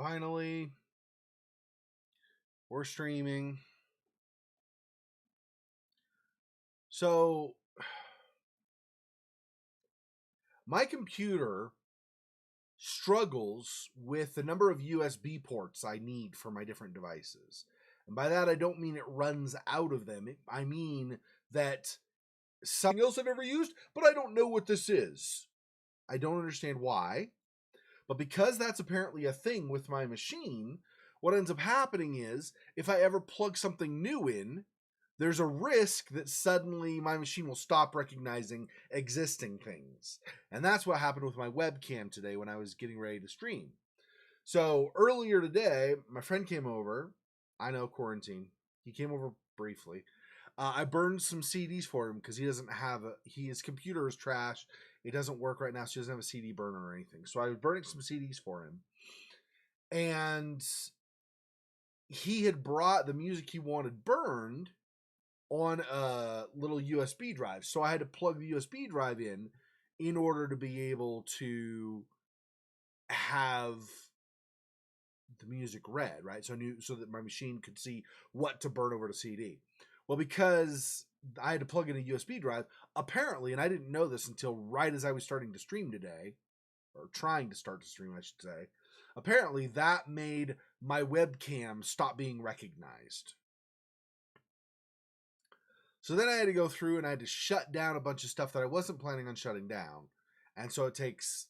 Finally, we're streaming. So, my computer struggles with the number of USB ports I need for my different devices. And by that, I don't mean it runs out of them. I mean that something else I've ever used, but I don't know what this is. I don't understand why. But because that's apparently a thing with my machine, what ends up happening is if I ever plug something new in, there's a risk that suddenly my machine will stop recognizing existing things. And that's what happened with my webcam today when I was getting ready to stream. So earlier today, my friend came over. I know, quarantine. He came over briefly. I burned some CDs for him because he doesn't have his computer is trash. It doesn't work right now, so he doesn't have a CD burner or anything. So I was burning some CDs for him. And he had brought the music he wanted burned on a little USB drive. So I had to plug the USB drive in order to be able to have the music read, right? So that my machine could see what to burn over to CD. Well, because I had to plug in a USB drive, apparently, and I didn't know this until right as I was starting to stream today, or trying to start to stream, I should say. Apparently, that made my webcam stop being recognized. So then I had to go through and I had to shut down a bunch of stuff that I wasn't planning on shutting down. And so it takes,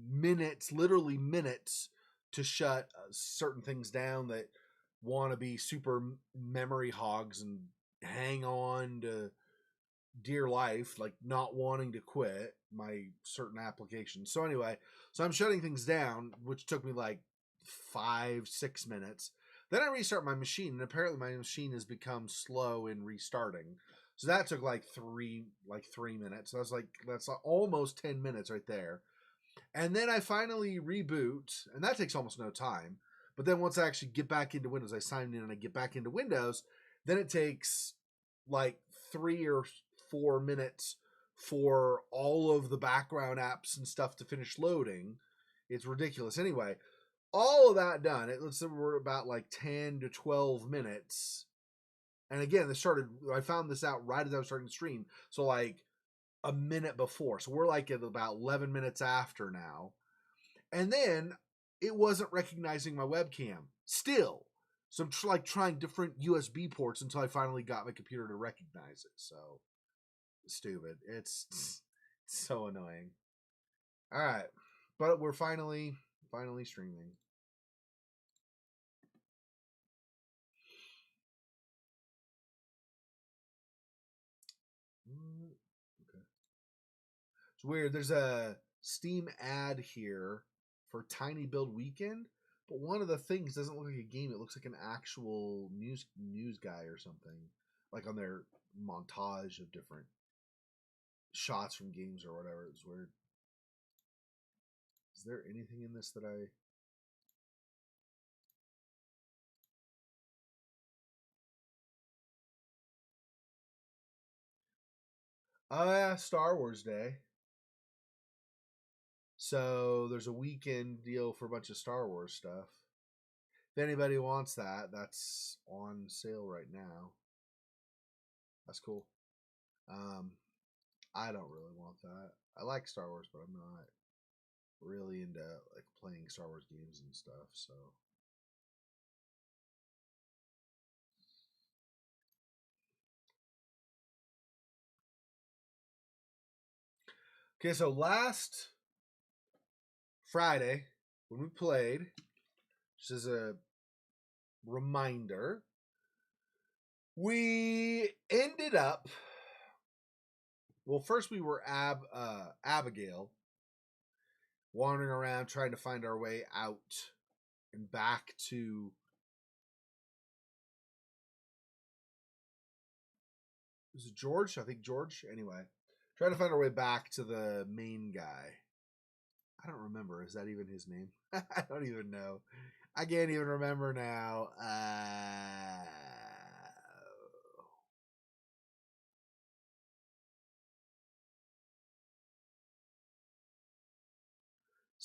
minutes, literally minutes, to shut certain things down that want to be super memory hogs and hang on to dear life, like not wanting to quit my certain applications. So anyway, I'm shutting things down, which took me like 5-6 minutes. Then I restart my machine, and apparently my machine has become slow in restarting. So that took like 3 minutes. So that's almost 10 minutes right there. And then I finally reboot, and that takes almost no time. But then once I actually get back into Windows, I sign in and I get back into Windows, then it takes like 3 or 4 minutes for all of the background apps and stuff to finish loading. It's ridiculous. Anyway, all of that done, let's say we're about like 10 to 12 minutes. And again, I found this out right as I was starting to stream. So like a minute before. So we're like at about 11 minutes after now. And then it wasn't recognizing my webcam still. So I'm trying different USB ports until I finally got my computer to recognize it. So stupid. It's so annoying. All right. But we're finally streaming. Okay. It's weird. There's a Steam ad here for Tiny Build Weekend, but one of the things doesn't look like a game. It looks like an actual news guy or something, like on their montage of different shots from games or whatever. It's weird. Is there anything in this that I... Oh yeah, Star Wars Day. So there's a weekend deal for a bunch of Star Wars stuff. If anybody wants that, that's on sale right now. That's cool. I don't really want that. I like Star Wars, but I'm not really into like playing Star Wars games and stuff. So okay, so last Friday when we played, just as a reminder, we ended up. Well, first we were Abigail, wandering around trying to find our way out and back to. Was it George? I think George. Anyway, trying to find our way back to the main guy. I don't remember. Is that even his name? I don't even know. I can't even remember now.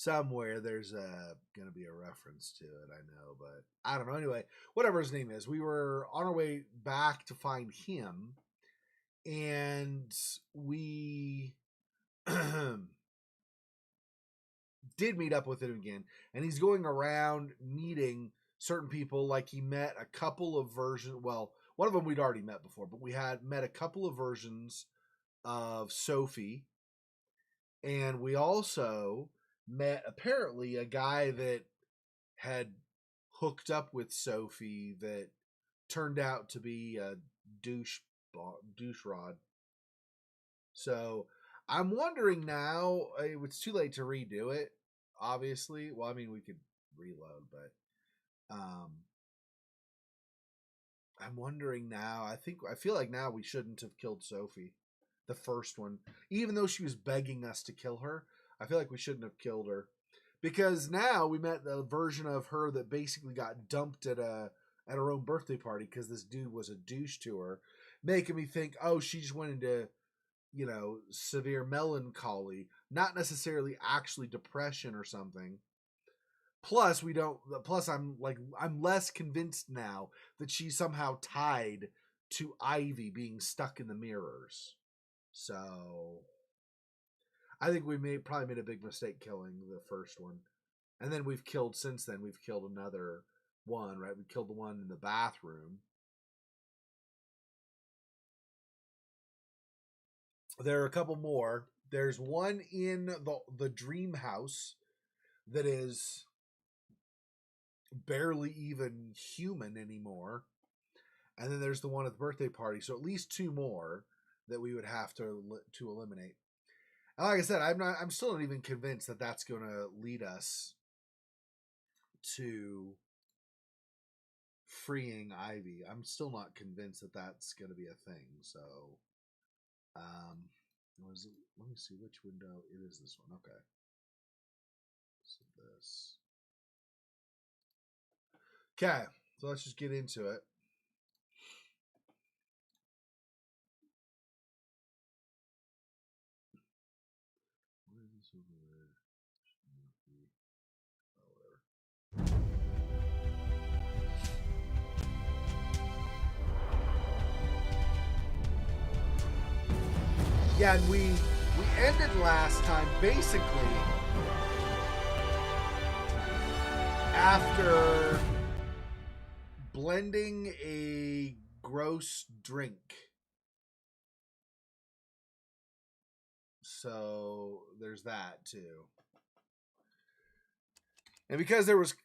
somewhere there's gonna be a reference to it. I know, but I don't know. Anyway, whatever his name is, we were on our way back to find him, and we did meet up with him again, and he's going around meeting certain people. Like he met a couple of versions. Well, one of them we'd already met before, but we had met a couple of versions of Sophie, and we also met apparently a guy that had hooked up with Sophie that turned out to be a douche rod. So I'm wondering now. It's too late to redo it, obviously. Well, I mean, we could reload, but I'm wondering now. I feel like now we shouldn't have killed Sophie, the first one, even though she was begging us to kill her. I feel like we shouldn't have killed her, because now we met the version of her that basically got dumped at her own birthday party because this dude was a douche to her, making me think, oh, she just went into, severe melancholy, not necessarily actually depression or something. Plus, I'm less convinced now that she's somehow tied to Ivy being stuck in the mirrors. So I think we probably made a big mistake killing the first one. And then we've killed another one, right? We killed the one in the bathroom. There are a couple more. There's one in the dream house that is barely even human anymore. And then there's the one at the birthday party. So at least two more that we would have to eliminate. And like I said, I'm still not even convinced that that's going to lead us to freeing Ivy. I'm still not convinced that that's going to be a thing. So, let me see which window it is. This one, okay. So this. Okay, so let's just get into it. What is this over there? Yeah, and we ended last time basically after blending a gross drink. So there's that too. And because there was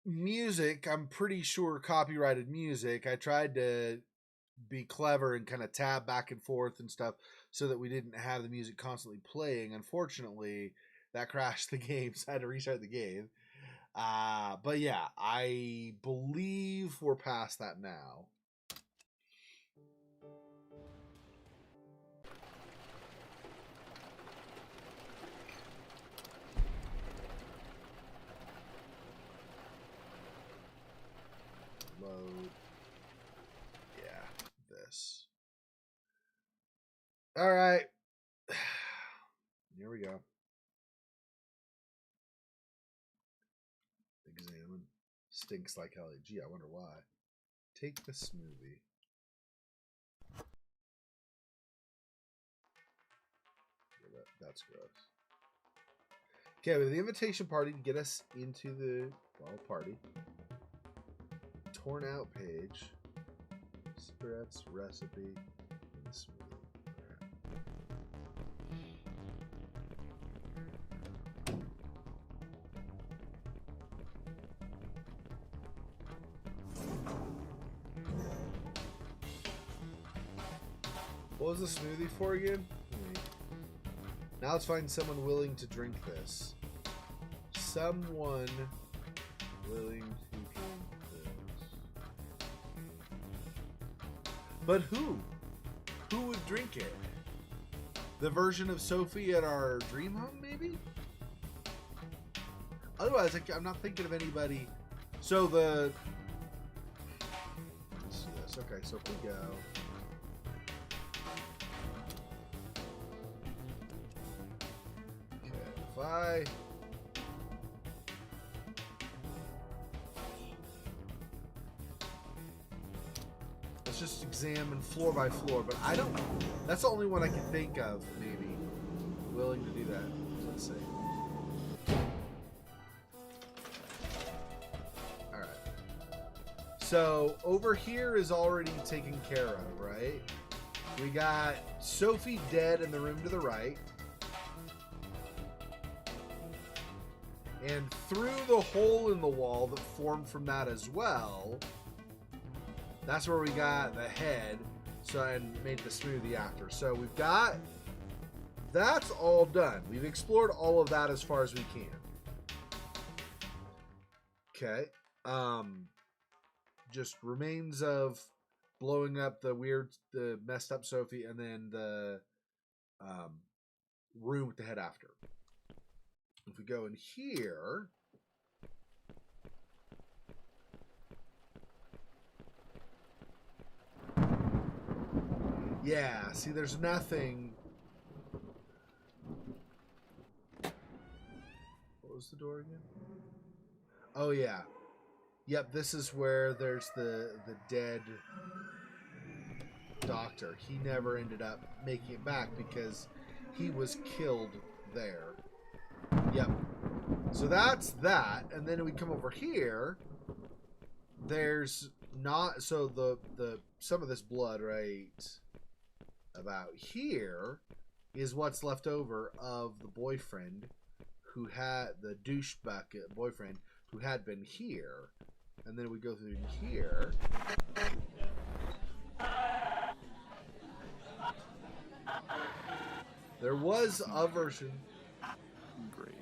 music, I'm pretty sure copyrighted music, I tried to be clever and kind of tab back and forth and stuff so that we didn't have the music constantly playing. Unfortunately, that crashed the game, so I had to restart the game. But yeah, I believe we're past that now. Load. Yeah, this. All right. Here we go. Examine. Stinks like hell. Gee, I wonder why. Take the smoothie. Yeah, that's gross. Okay, we have the invitation party to get us into the party. Torn out page. Cigarettes, recipe, and the smoothie. What was the smoothie for again? Now let's find someone willing to drink this. Someone willing to drink this. But who? Who would drink it? The version of Sophie at our dream home, maybe? Otherwise, I'm not thinking of anybody. So let's see this. Okay, so if we go. Okay, if I just examine floor by floor, but I don't... That's the only one I can think of, maybe. Willing to do that. Let's see. Alright. So, over here is already taken care of, right? We got Sophie dead in the room to the right. And through the hole in the wall that formed from that as well, that's where we got the head. So I made the smoothie after. So we've got... That's all done. We've explored all of that as far as we can. Okay. Just remains of blowing up the messed up Sophie, and then the room with the head after. If we go in here, yeah, see, there's nothing. What was the door again? Oh, yeah. Yep, this is where there's the dead doctor. He never ended up making it back because he was killed there. Yep. So that's that, and then we come over here. There's not, so the some of this blood right about here is what's left over of the boyfriend who had the douche bucket boyfriend who had been here, and then we go through here. There was a version. Great.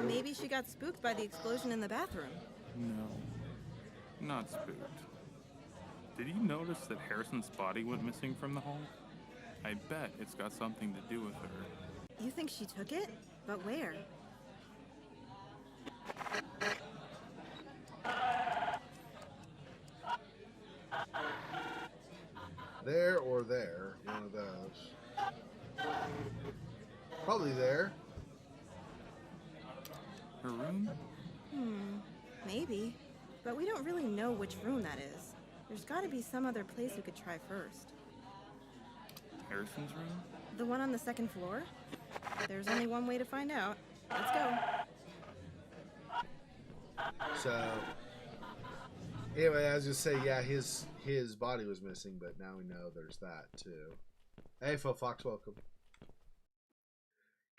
Maybe she got spooked by the explosion in the bathroom. No, not spooked. Did you notice that Harrison's body went missing from the hole? I bet it's got something to do with her. You think she took it? But where? There or there, one of those. Probably there. Her room? Maybe. But we don't really know which room that is. There's got to be some other place we could try first. Harrison's room? The one on the second floor? There's only one way to find out. Let's go. So, anyway, I was just say, yeah, his body was missing, but now we know there's that too. Hey, Phil Fox, welcome.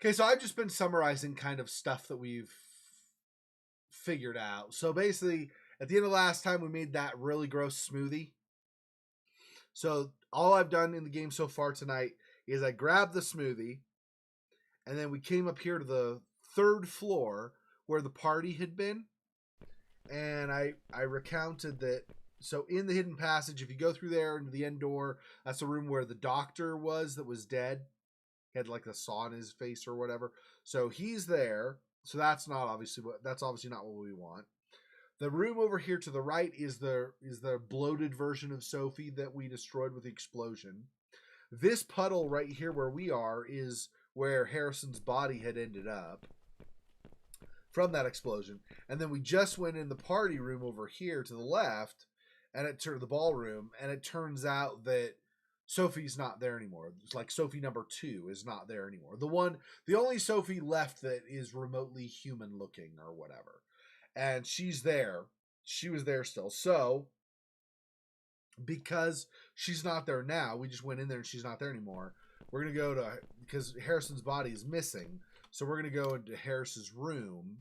Okay, so I've just been summarizing kind of stuff that we've figured out. So basically, at the end of last time, we made that really gross smoothie. So all I've done in the game so far tonight is I grabbed the smoothie, and then we came up here to the third floor where the party had been. And I recounted that. So in the hidden passage, if you go through there into the end door, that's the room where the doctor was that was dead. He had like a saw in his face or whatever. So he's there. So that's obviously not what we want. The room over here to the right is the bloated version of Sophie that we destroyed with the explosion. This puddle right here where we are is where Harrison's body had ended up from that explosion. And then we just went in the party room over here to the left, and it turned the ballroom, and it turns out that Sophie's not there anymore. It's like Sophie number 2 is not there anymore. The only Sophie left that is remotely human looking or whatever. And she's there. She was there still. So, because she's not there now, we just went in there and she's not there anymore. We're going to go to, because Harrison's body is missing, so we're going to go into Harris's room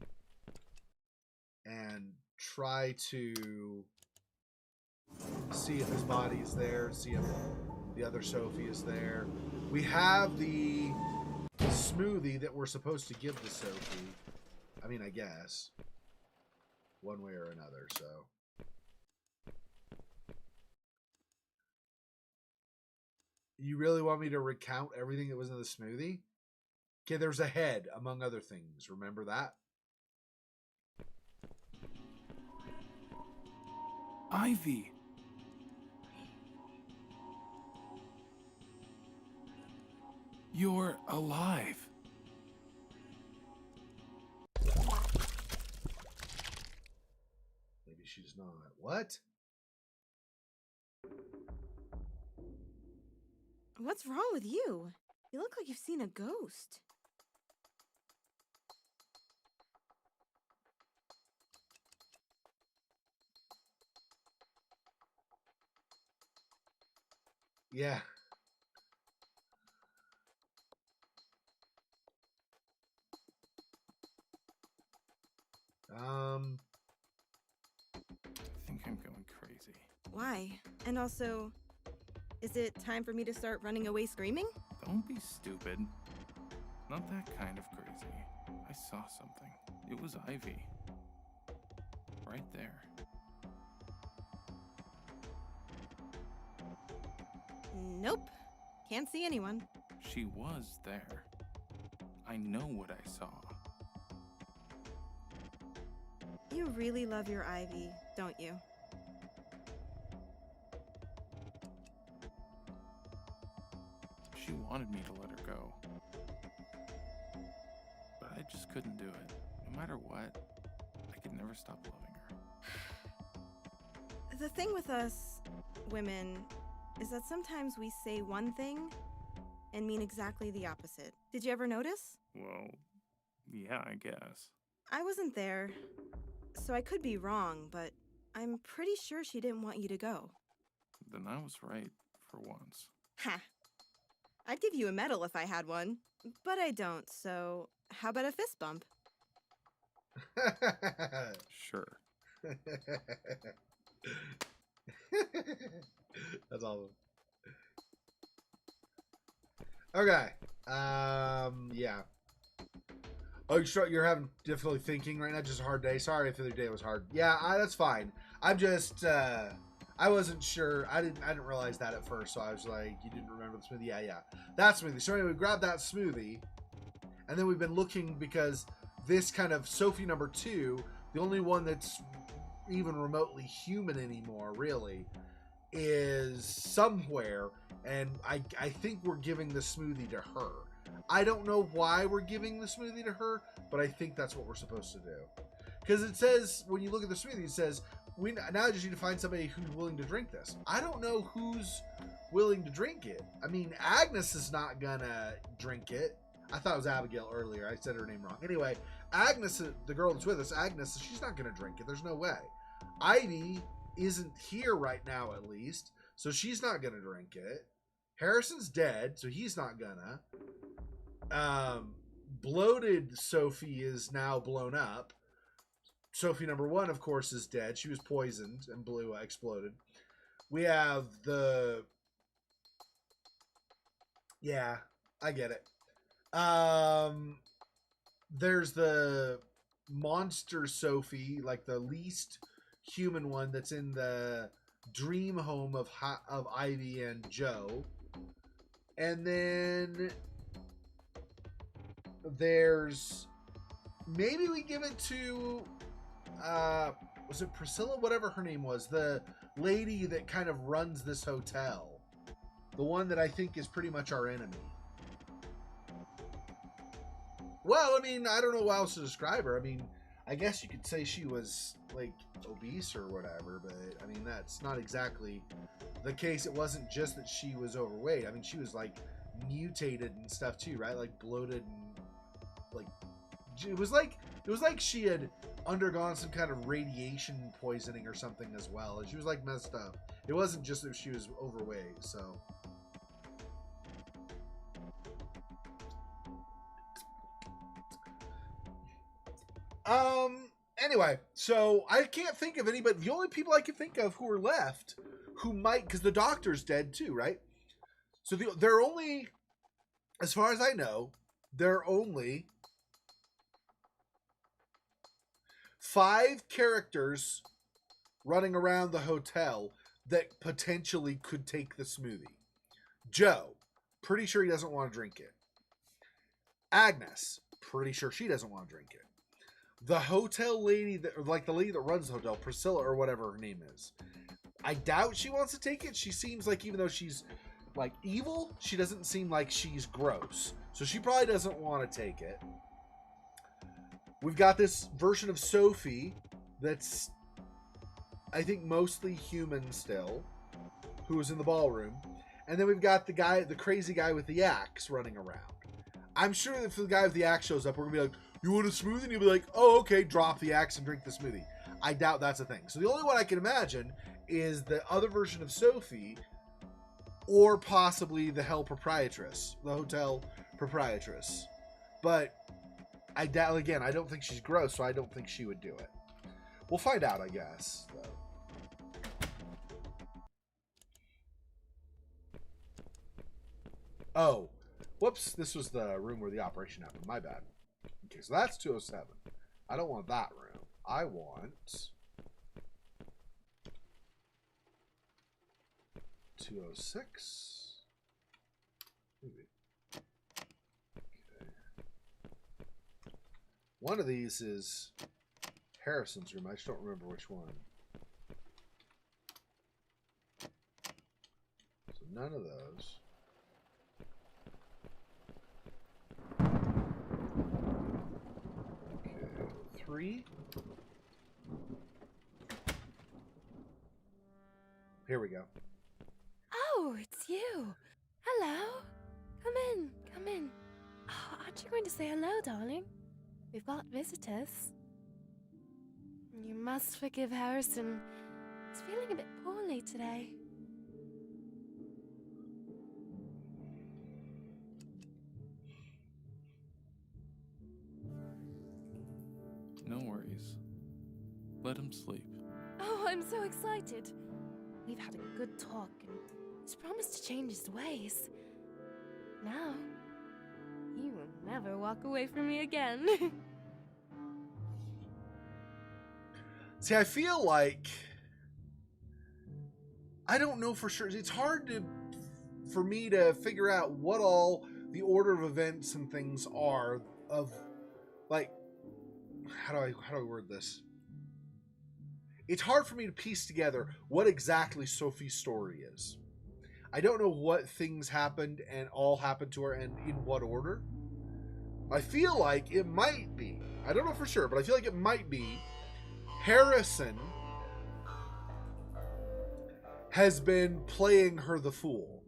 and try to see if his body is there, see if the other Sophie is there. We have the smoothie that we're supposed to give to Sophie. I mean, I guess. One way or another, so. You really want me to recount everything that was in the smoothie? Okay, there's a head, among other things. Remember that? Ivy! You're alive. Maybe she's not. What? What's wrong with you? You look like you've seen a ghost. Yeah. I think I'm going crazy. Why? And also, is it time for me to start running away screaming? Don't be stupid. Not that kind of crazy. I saw something. It was Ivy. Right there. Nope. Can't see anyone. She was there. I know what I saw. You really love your Ivy, don't you? She wanted me to let her go. But I just couldn't do it. No matter what, I could never stop loving her. The thing with us, women, is that sometimes we say one thing and mean exactly the opposite. Did you ever notice? Well, yeah, I guess. I wasn't there, so I could be wrong, but I'm pretty sure she didn't want you to go. Then I was right for once. Ha! I'd give you a medal if I had one, but I don't, so how about a fist bump? Sure. That's awesome. Okay. Yeah. Oh, you're having difficulty thinking right now? Just a hard day? Sorry if the other day was hard. Yeah, that's fine. I'm just, I wasn't sure. I didn't realize that at first, so I was like, you didn't remember the smoothie? Yeah. That smoothie. So anyway, we grabbed that smoothie, and then we've been looking because this kind of Sophie number 2, the only one that's even remotely human anymore, really, is somewhere, and I think we're giving the smoothie to her. I don't know why we're giving the smoothie to her, but I think that's what we're supposed to do. Because it says, when you look at the smoothie, it says, we now just need to find somebody who's willing to drink this. I don't know who's willing to drink it. I mean, Agnes is not gonna drink it. I thought it was Abigail earlier. I said her name wrong. Anyway, Agnes, the girl that's with us, Agnes, she's not gonna drink it. There's no way. Ivy isn't here right now, at least, so she's not gonna drink it. Harrison's dead, so he's not gonna. Bloated Sophie is now blown up. Sophie number 1, of course, is dead. She was poisoned and exploded. We have the... Yeah, I get it. There's the monster Sophie, like the least human one that's in the dream home of Ivy and Joe. And then there's... Maybe we give it to... was it Priscilla? Whatever her name was. The lady that kind of runs this hotel. The one that I think is pretty much our enemy. Well, I mean, I don't know how else to describe her. I mean, I guess you could say she was, like, obese or whatever, but, I mean, that's not exactly the case. It wasn't just that she was overweight. I mean, she was, like, mutated and stuff, too, right? Like, bloated and, like, it was like she had undergone some kind of radiation poisoning or something as well. And she was, like, messed up. It wasn't just that she was overweight, so... Anyway, so I can't think of anybody. The only people I can think of who are left who might, because the doctor's dead too, right? So they're only, as far as I know, there are only 5 characters running around the hotel that potentially could take the smoothie. Joe, pretty sure he doesn't want to drink it. Agnes, pretty sure she doesn't want to drink it. The hotel lady, like the lady that runs the hotel, Priscilla or whatever her name is, I doubt she wants to take it. She seems like, even though she's like evil, she doesn't seem like she's gross. So she probably doesn't want to take it. We've got this version of Sophie that's, I think, mostly human still, who is in the ballroom. and then we've got the crazy guy with the axe running around. I'm sure if the guy with the axe shows up, we're gonna be like, "You want a smoothie?" And you'll be like, "Oh, okay." Drop the axe and drink the smoothie. I doubt that's a thing. So the only one I can imagine is the other version of Sophie, or possibly the hotel proprietress. But I doubt. Again, I don't think she's gross, so I don't think she would do it. We'll find out, I guess. Oh, whoops! This was the room where the operation happened. My bad. Okay, so that's 207. I don't want that room. I want 206. Maybe. Okay. One of these is Harrison's room. I just don't remember which one. So none of those. Okay, 3. Here we go. Oh, it's you. Hello. Come in, come in. Oh, aren't you going to say hello, darling? We've got visitors. You must forgive Harrison. He's feeling a bit poorly today. No worries. Let him sleep. Oh, I'm so excited. We've had a good talk, and he's promised to change his ways. Now, he will never walk away from me again. See, I feel like I don't know for sure. It's hard for me to figure out what all the order of events and things are of, like, how do I word this? It's hard for me to piece together what exactly Sophie's story is. I don't know what things happened and all happened to her and in what order. I feel like it might be, I don't know for sure, but I feel like it might be Harrison has been playing her the fool.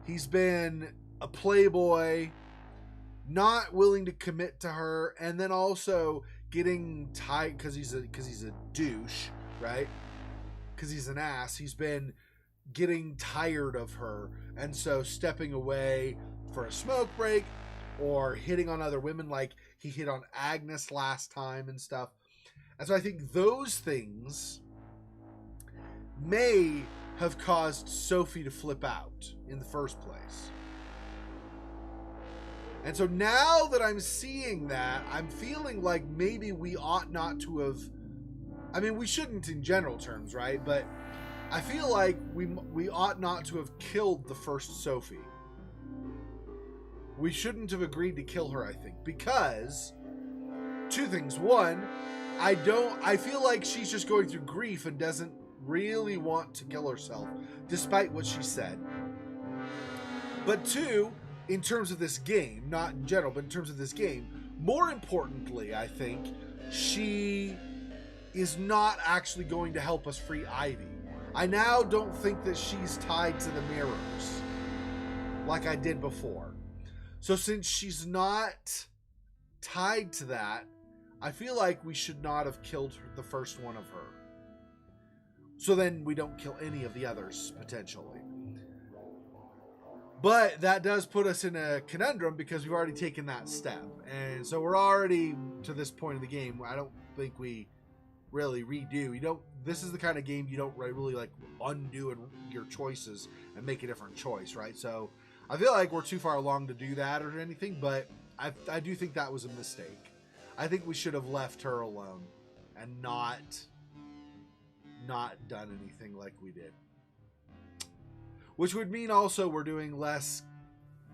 He's been a playboy, not willing to commit to her, and then also getting tight because he's a douche, right? Because he's an ass. He's been getting tired of her, and so stepping away for a smoke break or hitting on other women, like he hit on Agnes last time and stuff. And so I think those things may have caused Sophie to flip out in the first place. And so now that I'm seeing that, I'm feeling like maybe we ought not to have, I mean, we shouldn't in general terms, right? But I feel like we ought not to have killed the first Sophie. We shouldn't have agreed to kill her, I think, because two things. One, I feel like she's just going through grief and doesn't really want to kill herself, despite what she said. But two, in terms of this game, not in general, but in terms of this game, more importantly, I think, she is not actually going to help us free Ivy. I now don't think that she's tied to the mirrors like I did before. So since she's not tied to that, I feel like we should not have killed the first one of her. So then we don't kill any of the others, potentially. But that does put us in a conundrum because we've already taken that step. And so we're already to this point in the game. I don't think we really redo. This is the kind of game you don't really like undo your choices and make a different choice, right? So I feel like we're too far along to do that or anything, but I do think that was a mistake. I think we should have left her alone and not done anything like we did. Which would mean also we're doing less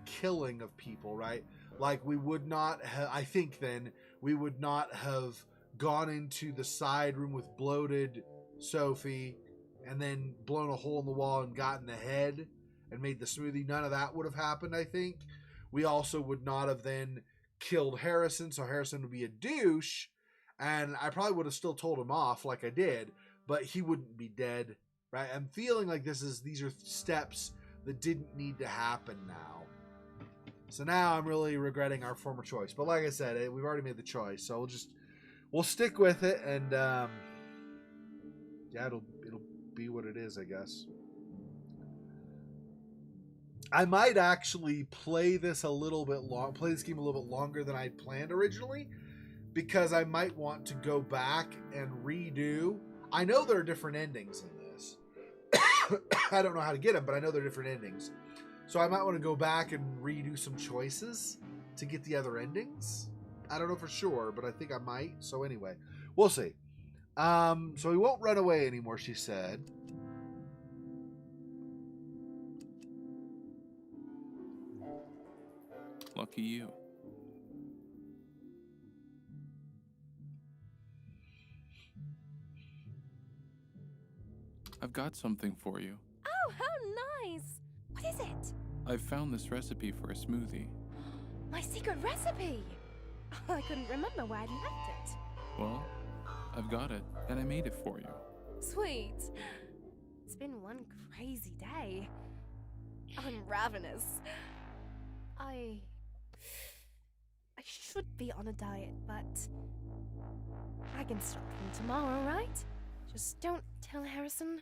killing of people, right? Like we would not have, I think then, we would not have gone into the side room with bloated Sophie and then blown a hole in the wall and gotten the head and made the smoothie. None of that would have happened, I think. We also would not have then killed Harrison, so Harrison would be a douche, and I probably would have still told him off like I did, but he wouldn't be dead, right? I'm feeling like these are steps that didn't need to happen now. So now I'm really regretting our former choice. But like I said, we've already made the choice, so we'll stick with it, and yeah, it'll be what it is, I guess. I might actually play this game a little bit longer than I'd planned originally, because I might want to go back and redo. I know there are different endings in this. I don't know how to get them, but I know there are different endings. So I might want to go back and redo some choices to get the other endings. I don't know for sure, but I think I might. So anyway, we'll see. So he won't run away anymore, she said. Lucky you. I've got something for you. Oh, how nice! What is it? I've found this recipe for a smoothie. My secret recipe! I couldn't remember where I'd left it. Well, I've got it, and I made it for you. Sweet. It's been one crazy day. I'm ravenous. I should be on a diet, but I can start from tomorrow, right? Just don't tell Harrison.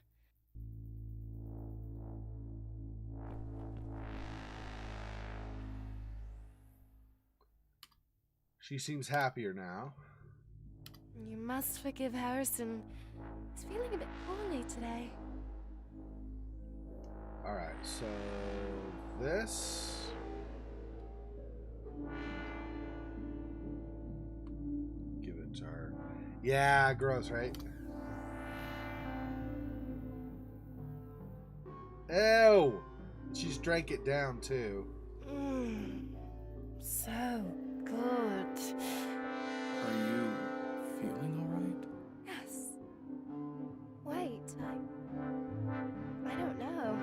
She seems happier now. You must forgive Harrison. He's feeling a bit poorly today. Alright, so this. Give it to her. Yeah, gross, right? Ew! She's drank it down too. So good. Are you feeling all right? Yes. Wait, I don't know.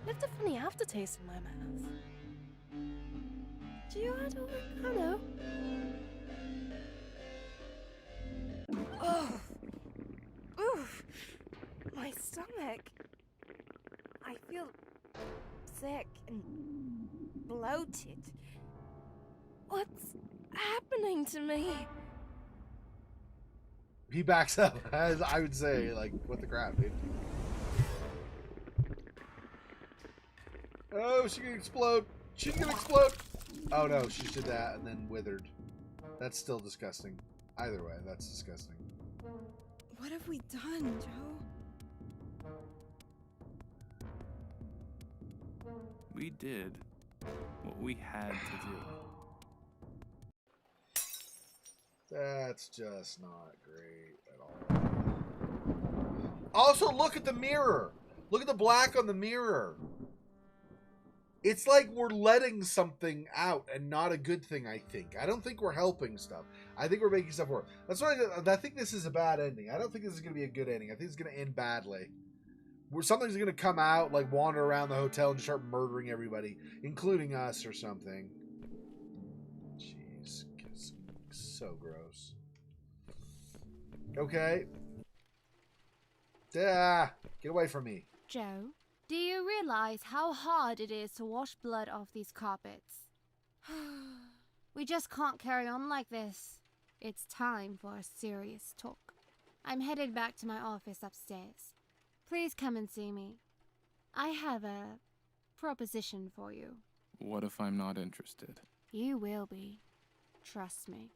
Left a funny aftertaste in my mouth. Do you add oregano? Oh. Oof. My stomach. I feel sick and bloated. What's happening to me? He backs up. I would say, like, what the crap, dude? Oh, she's gonna explode. She's gonna explode. Oh no, she did that and then withered. That's still disgusting. Either way, that's disgusting. What have we done, Joe? We did what we had to do. That's just not great at all. Also, look at the mirror. Look at the black on the mirror. It's like we're letting something out and not a good thing, I think. I don't think we're helping stuff. I think we're making stuff work. That's why I think this is a bad ending. I don't think this is going to be a good ending. I think it's going to end badly. Where something's going to come out, like wander around the hotel and just start murdering everybody, including us or something. Jeez. It's so gross. Okay. Get away from me. Joe, do you realize how hard it is to wash blood off these carpets? We just can't carry on like this. It's time for a serious talk. I'm headed back to my office upstairs. Please come and see me. I have a proposition for you. What if I'm not interested? You will be. Trust me.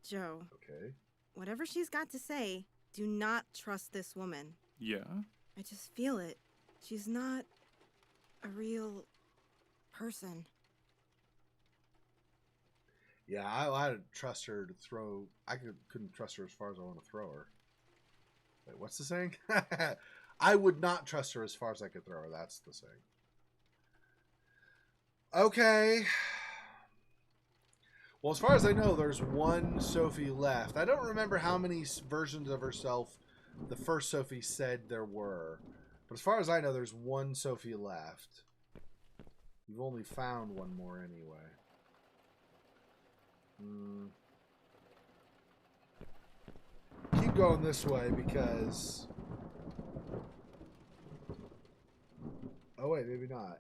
Joe, Okay. whatever she's got to say, do not trust this woman. Yeah? I just feel it. She's not a real person. Yeah, I didn't trust her to throw. I couldn't trust her as far as I want to throw her. Wait, what's the saying? I would not trust her as far as I could throw her. That's the saying. Okay. Well, as far as I know, there's one Sophie left. I don't remember how many versions of herself the first Sophie said there were. But as far as I know, there's one Sophie left. You've only found one more anyway. going this way because... Oh, wait, maybe not.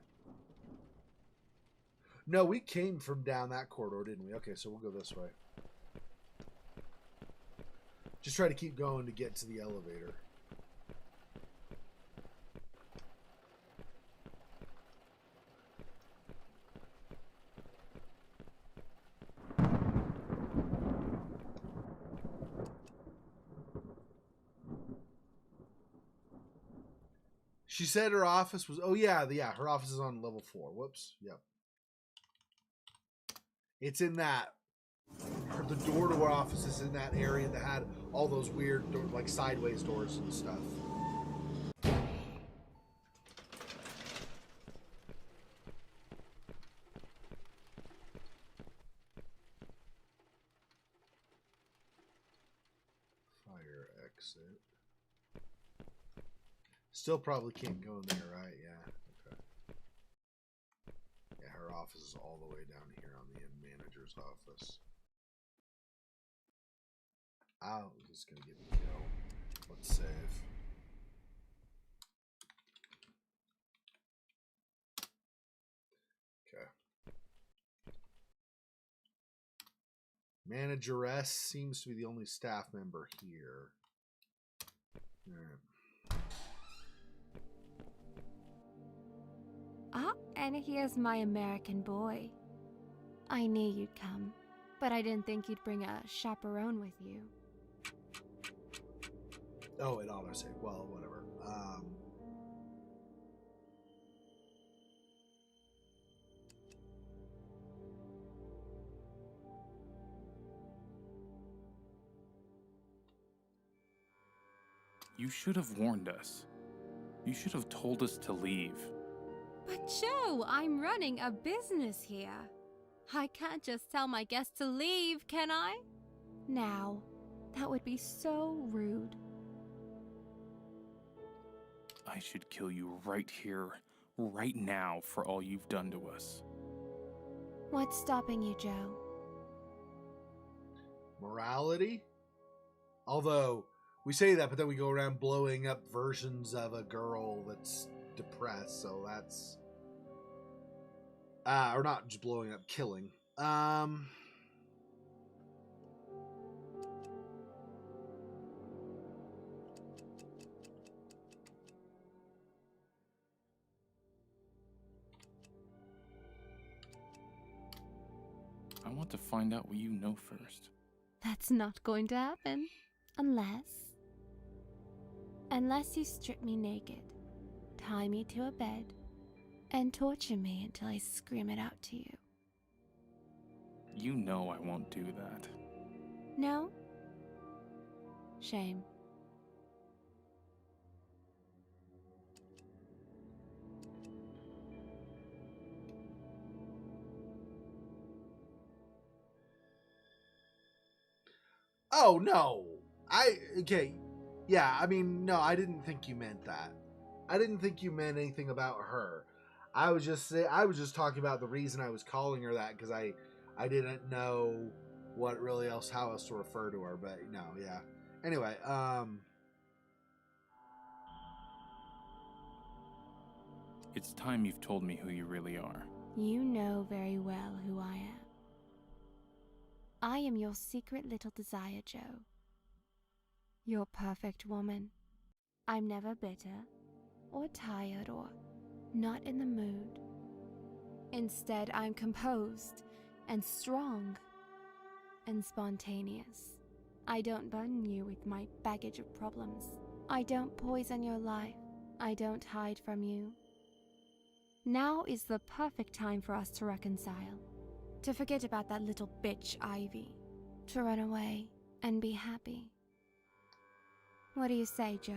No, we came from down that corridor, didn't we? Okay, so we'll go this way. Just try to keep going to get to the elevator. She said her office was... Oh, yeah, her office is on level 4. Whoops. Yep. It's in that... The door to her office is in that area that had all those weird, like, sideways doors and stuff. Fire exit. Still probably can't go in there, right? Yeah. Okay. Yeah, her office is all the way down here on the manager's office. Oh, this is gonna get me killed. Let's save. Okay. Manageress seems to be the only staff member here. Alright. Ah, and here's my American boy. I knew you'd come, but I didn't think you'd bring a chaperone with you. Oh, it auto-saved. Well, whatever. You should have warned us. You should have told us to leave. But Joe, I'm running a business here. I can't just tell my guests to leave, can I? Now, that would be so rude. I should kill you right here, right now, for all you've done to us. What's stopping you, Joe? Morality? Although, we say that, but then we go around blowing up versions of a girl that's depressed, so that's... or not just blowing up, killing. I want to find out what you know first. That's not going to happen. Unless you strip me naked, tie me to a bed, and torture me until I scream it out to you. You know I won't do that. No? Shame. Oh, no. Okay. Yeah, I mean, no, I didn't think you meant that. I didn't think you meant anything about her. I was just talking about the reason I was calling her that because I didn't know how else to refer to her, but no, yeah. Anyway, It's time you've told me who you really are. You know very well who I am. I am your secret little desire, Joe. Your perfect woman. I'm never bitter, or tired, or not in the mood. Instead, I'm composed, and strong, and spontaneous. I don't burden you with my baggage of problems. I don't poison your life. I don't hide from you. Now is the perfect time for us to reconcile. To forget about that little bitch, Ivy. To run away and be happy. What do you say, Joe?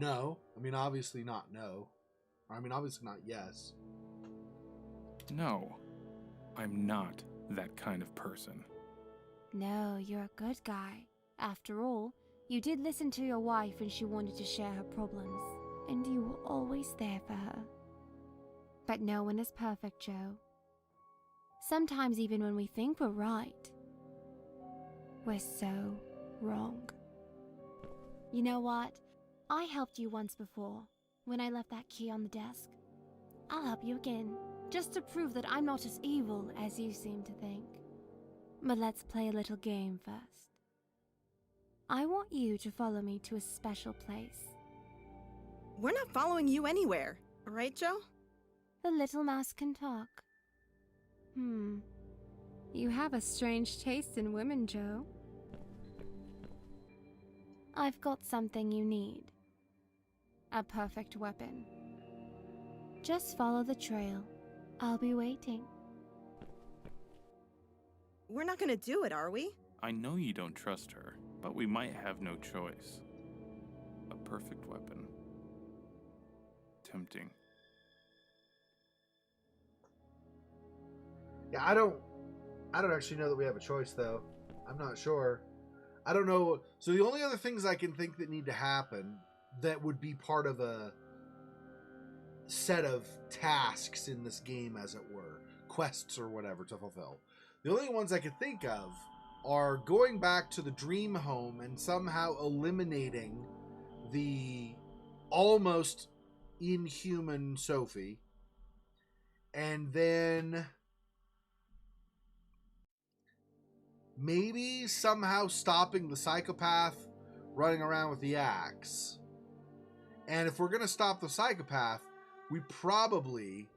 no. I mean, obviously not no. I mean, obviously not yes. No, I'm not that kind of person. No, you're a good guy. After all, you did listen to your wife when she wanted to share her problems, and you were always there for her. But no one is perfect, Joe. Sometimes, even when we think we're right, we're so wrong. You know what? I helped you once before, when I left that key on the desk. I'll help you again, just to prove that I'm not as evil as you seem to think. But let's play a little game first. I want you to follow me to a special place. We're not following you anywhere, right, Joe? The little mouse can talk. You have a strange taste in women, Joe. I've got something you need. A perfect weapon. Just follow the trail. I'll be waiting. We're not gonna do it, are we? I know you don't trust her, but we might have no choice. A perfect weapon. Tempting. Yeah, I don't actually know that we have a choice, though. I'm not sure. I don't know. So the only other things I can think that need to happen that would be part of a set of tasks in this game, as it were, quests or whatever to fulfill. The only ones I could think of are going back to the dream home and somehow eliminating the almost inhuman Sophie, and then maybe somehow stopping the psychopath running around with the axe. And if we're going to stop the psychopath, we probably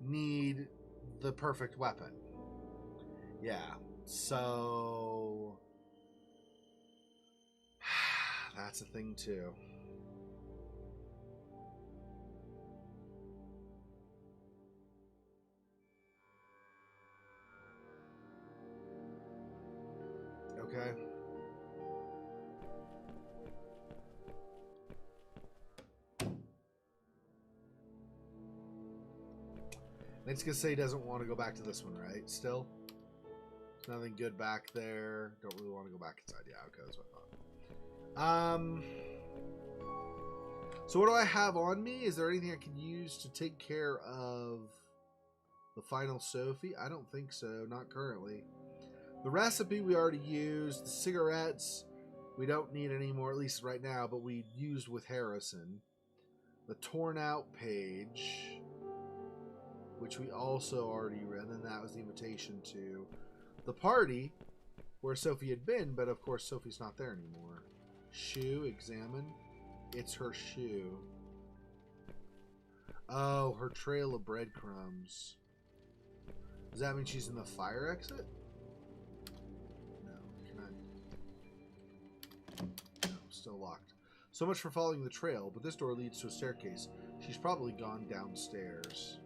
need the perfect weapon. Yeah, so that's a thing too. Okay. It's gonna say he doesn't want to go back to this one, right? Still? There's nothing good back there. Don't really want to go back inside. Yeah, okay, that's what I thought. So what do I have on me? Is there anything I can use to take care of the final Sophie? I don't think so. Not currently. The recipe we already used. The cigarettes we don't need anymore, at least right now, but we used with Harrison. The torn out page, which we also already read, and that was the invitation to the party where Sophie had been, but of course Sophie's not there anymore. Shoe, examine. It's her shoe. Oh, her trail of breadcrumbs. Does that mean she's in the fire exit? No, no, still locked. So much for following the trail, but this door leads to a staircase. She's probably gone downstairs.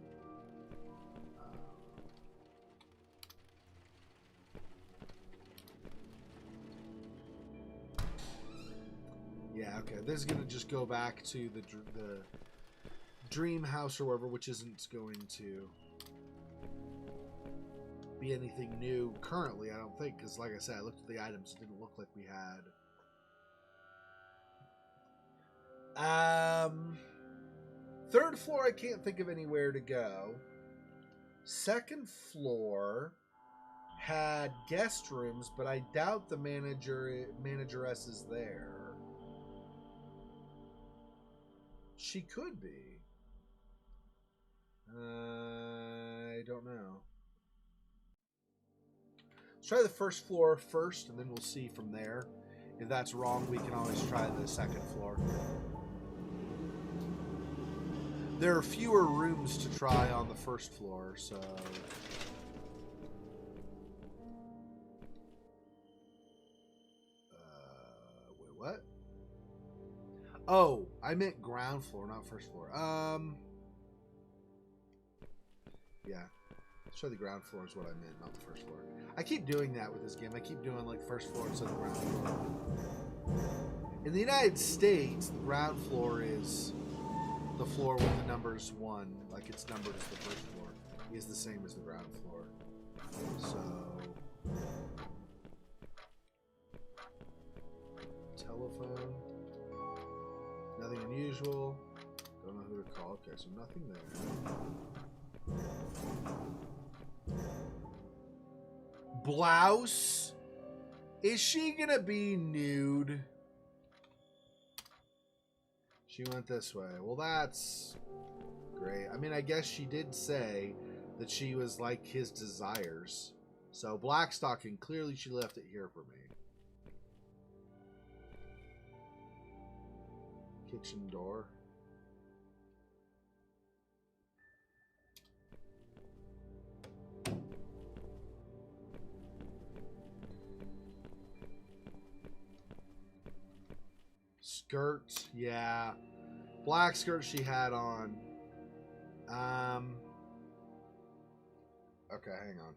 Yeah, okay. This is going to just go back to the dream house or whatever, which isn't going to be anything new currently, I don't think, because like I said, I looked at the items. It didn't look like we had. Third floor, I can't think of anywhere to go. Second floor had guest rooms, but I doubt the manageress is there. She could be. I don't know. Let's try the first floor first, and then we'll see from there. If that's wrong, we can always try the second floor. There are fewer rooms to try on the first floor, so... wait, what? Oh, I meant ground floor, not first floor. Yeah. Let's try the ground floor is what I meant, not the first floor. I keep doing that with this game. I keep doing like first floor instead of ground floor. In the United States, the ground floor is the floor with the numbers 1, like it's numbered as the first floor, is the same as the ground floor. So, telephone, nothing unusual. Don't know who to call. Okay, so nothing there. blouse. Is she gonna be nude? She went this way. Well, that's great. I mean, I guess she did say that she was like his desires. So black stocking, clearly she left it here for me. Kitchen door. Skirt, yeah. Black skirt she had on. Okay, hang on.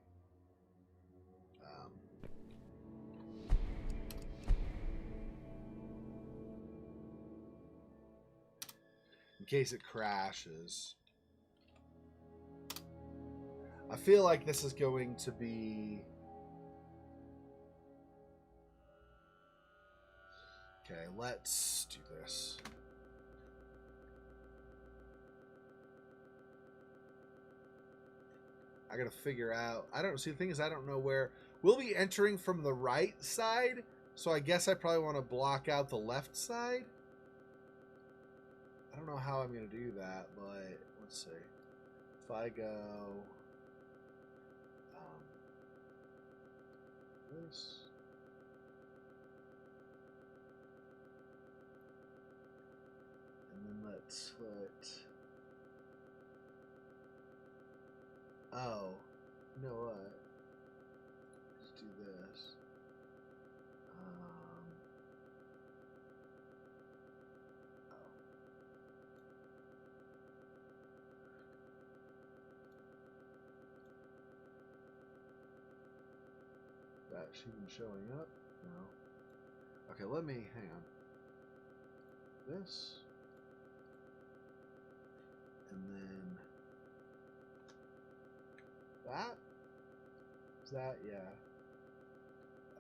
In case it crashes. I feel like this is going to be... Okay, let's do this. I gotta figure out... I don't see, the thing is I don't know where... We'll be entering from the right side, so I guess I probably want to block out the left side. I don't know how I'm going to do that, but let's see. If I go... this... And then let's put... Oh, you know what? Let's do this. Oh. That's even showing up? No. Okay, let me, hang on. This. And then that? Is that? Yeah.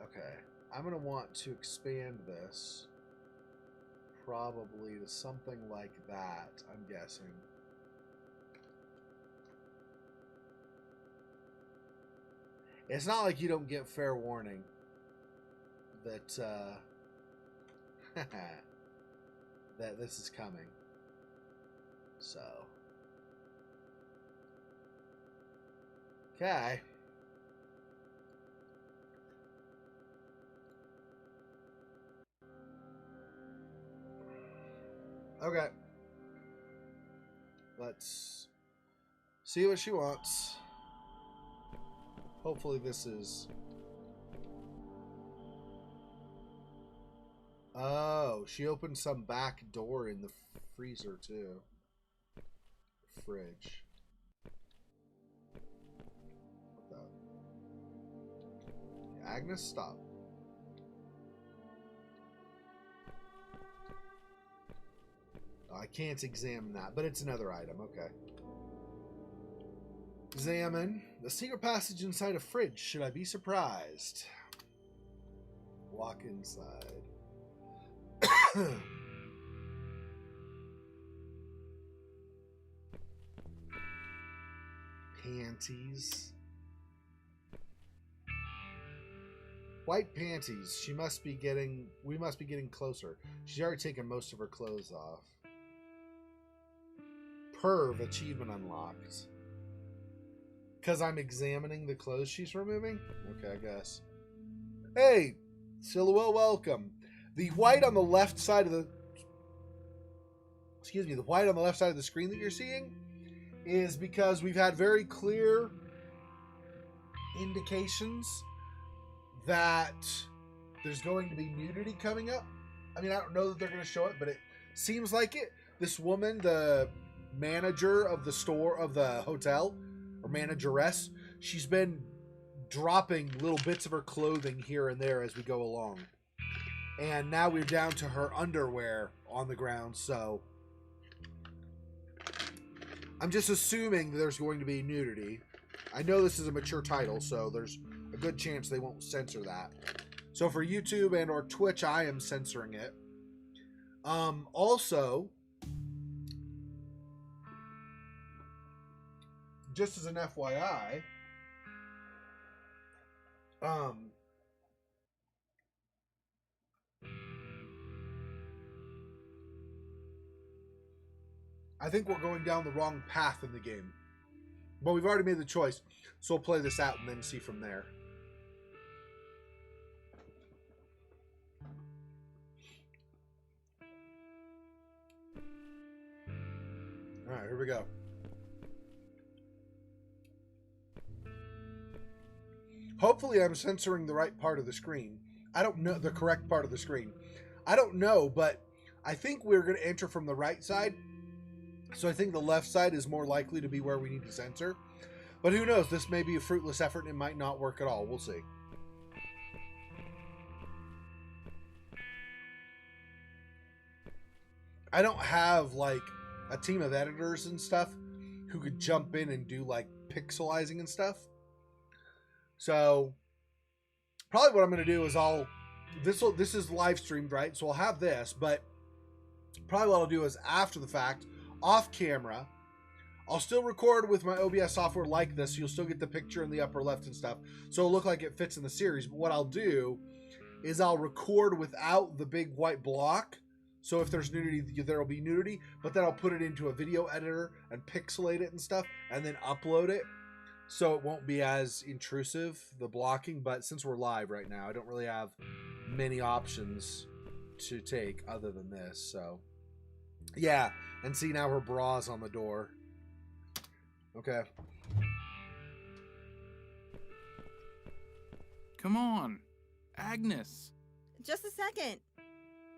Okay. I'm going to want to expand this probably to something like that, I'm guessing. It's not like you don't get fair warning that that this is coming. So. Okay. Okay. Let's see what she wants. Hopefully this is... Oh, she opened some back door in the freezer too. Fridge. Agnes, stop. I can't examine that, but it's another item. Okay. Examine the secret passage inside a fridge. Should I be surprised? Walk inside. Panties. White panties. She must be getting... We must be getting closer. She's already taken most of her clothes off. Perv achievement unlocked. Because I'm examining the clothes she's removing? Okay, I guess. Hey! Silhouette, welcome. The white on the left side of the... Excuse me, the white on the left side of the screen that you're seeing is because we've had very clear indications that there's going to be nudity coming up. I mean, I don't know that they're going to show it, but it seems like it. This woman, the manager of the store, of the hotel, or manageress, she's been dropping little bits of her clothing here and there as we go along. And now we're down to her underwear on the ground, so I'm just assuming that there's going to be nudity. I know this is a mature title, so there's a good chance they won't censor that. So for YouTube and or Twitch, I am censoring it. Also, just as an FYI, Um, I think we're going down the wrong path in the game. But we've already made the choice. So we'll play this out and then see from there. Alright, here we go. Hopefully I'm censoring the right part of the screen. I don't know the correct part of the screen. I don't know, but I think we're going to enter from the right side. So I think the left side is more likely to be where we need to censor. But who knows? This may be a fruitless effort and it might not work at all. We'll see. I don't have like a team of editors and stuff who could jump in and do like pixelizing and stuff. So probably what I'm going to do is this is live streamed, right? So I'll have this, but probably what I'll do is after the fact, off camera, I'll still record with my OBS software like this. So you'll still get the picture in the upper left and stuff. So it'll look like it fits in the series. But what I'll do is I'll record without the big white block. So if there's nudity, there will be nudity. But then I'll put it into a video editor and pixelate it and stuff. And then upload it. So it won't be as intrusive, the blocking. But since we're live right now, I don't really have many options to take other than this. So yeah. And see, now her bra's on the door. Okay. Come on, Agnes. Just a second.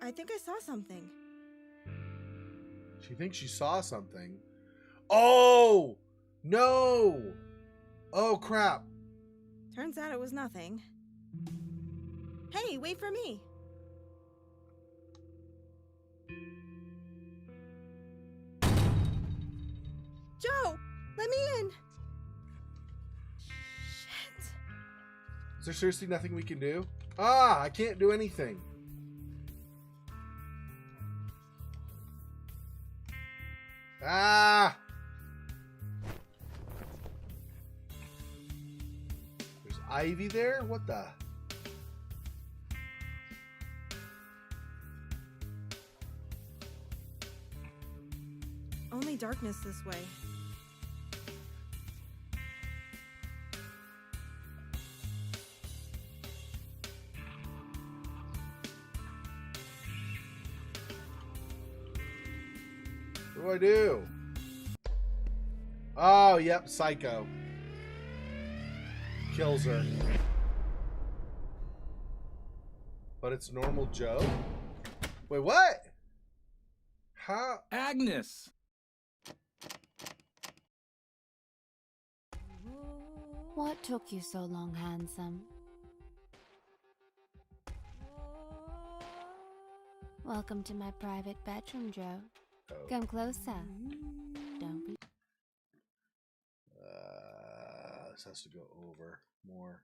I think I saw something. She thinks she saw something. Oh! No! Oh, crap. Turns out it was nothing. Hey, wait for me. Joe, let me in. Shit. Is there seriously nothing we can do? Ah, I can't do anything. Ah! There's Ivy there? What the? Only darkness this way. What do I do? Oh, yep, Psycho. Kills her. But it's normal Joe? Wait, what? How? Agnes! What took you so long, handsome? Welcome to my private bedroom, Joe. Oh. Come closer. Don't be... This has to go over more.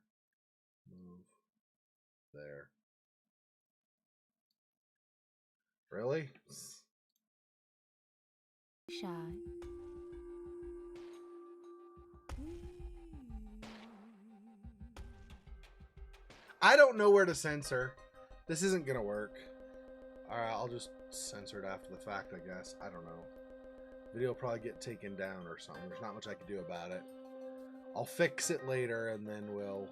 Move. There. Really? shy. I don't know where to censor. This isn't gonna work. Alright, I'll just censor it after the fact, I guess. I don't know. Video will probably get taken down or something. There's not much I can do about it. I'll fix it later and then we'll...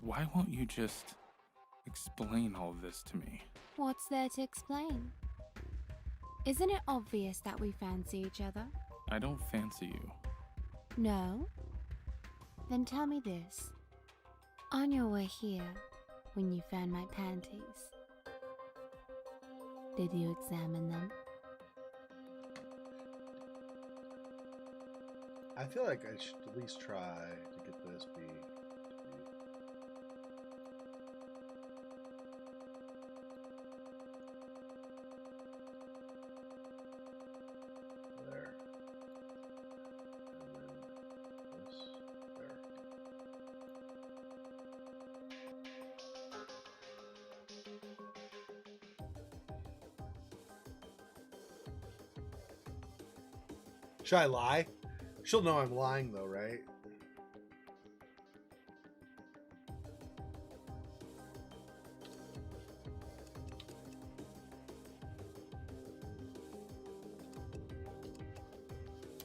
Why won't you just explain all this to me? What's there to explain? Isn't it obvious that we fancy each other? I don't fancy you. No? Then tell me this. On your way here, when you found my panties, did you examine them? I feel like I should at least try to get this be... There. And then this. There. Should I lie? She'll know I'm lying though, right?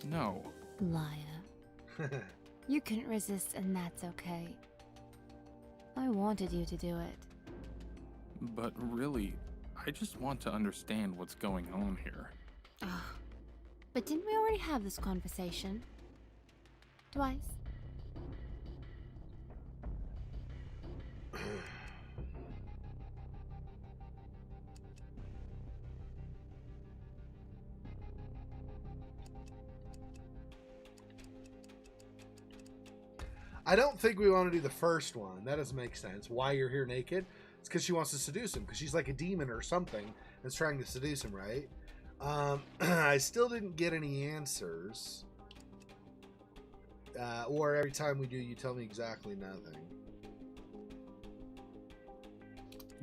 No. Liar. You couldn't resist, and that's okay. I wanted you to do it. But really, I just want to understand what's going on here. Ugh. But didn't we already have this conversation? Twice? I don't think we want to do the first one. That doesn't make sense. Why you're here naked? It's because she wants to seduce him. Because she's like a demon or something that's trying to seduce him, right? I still didn't get any answers. Or every time we do, you tell me exactly nothing.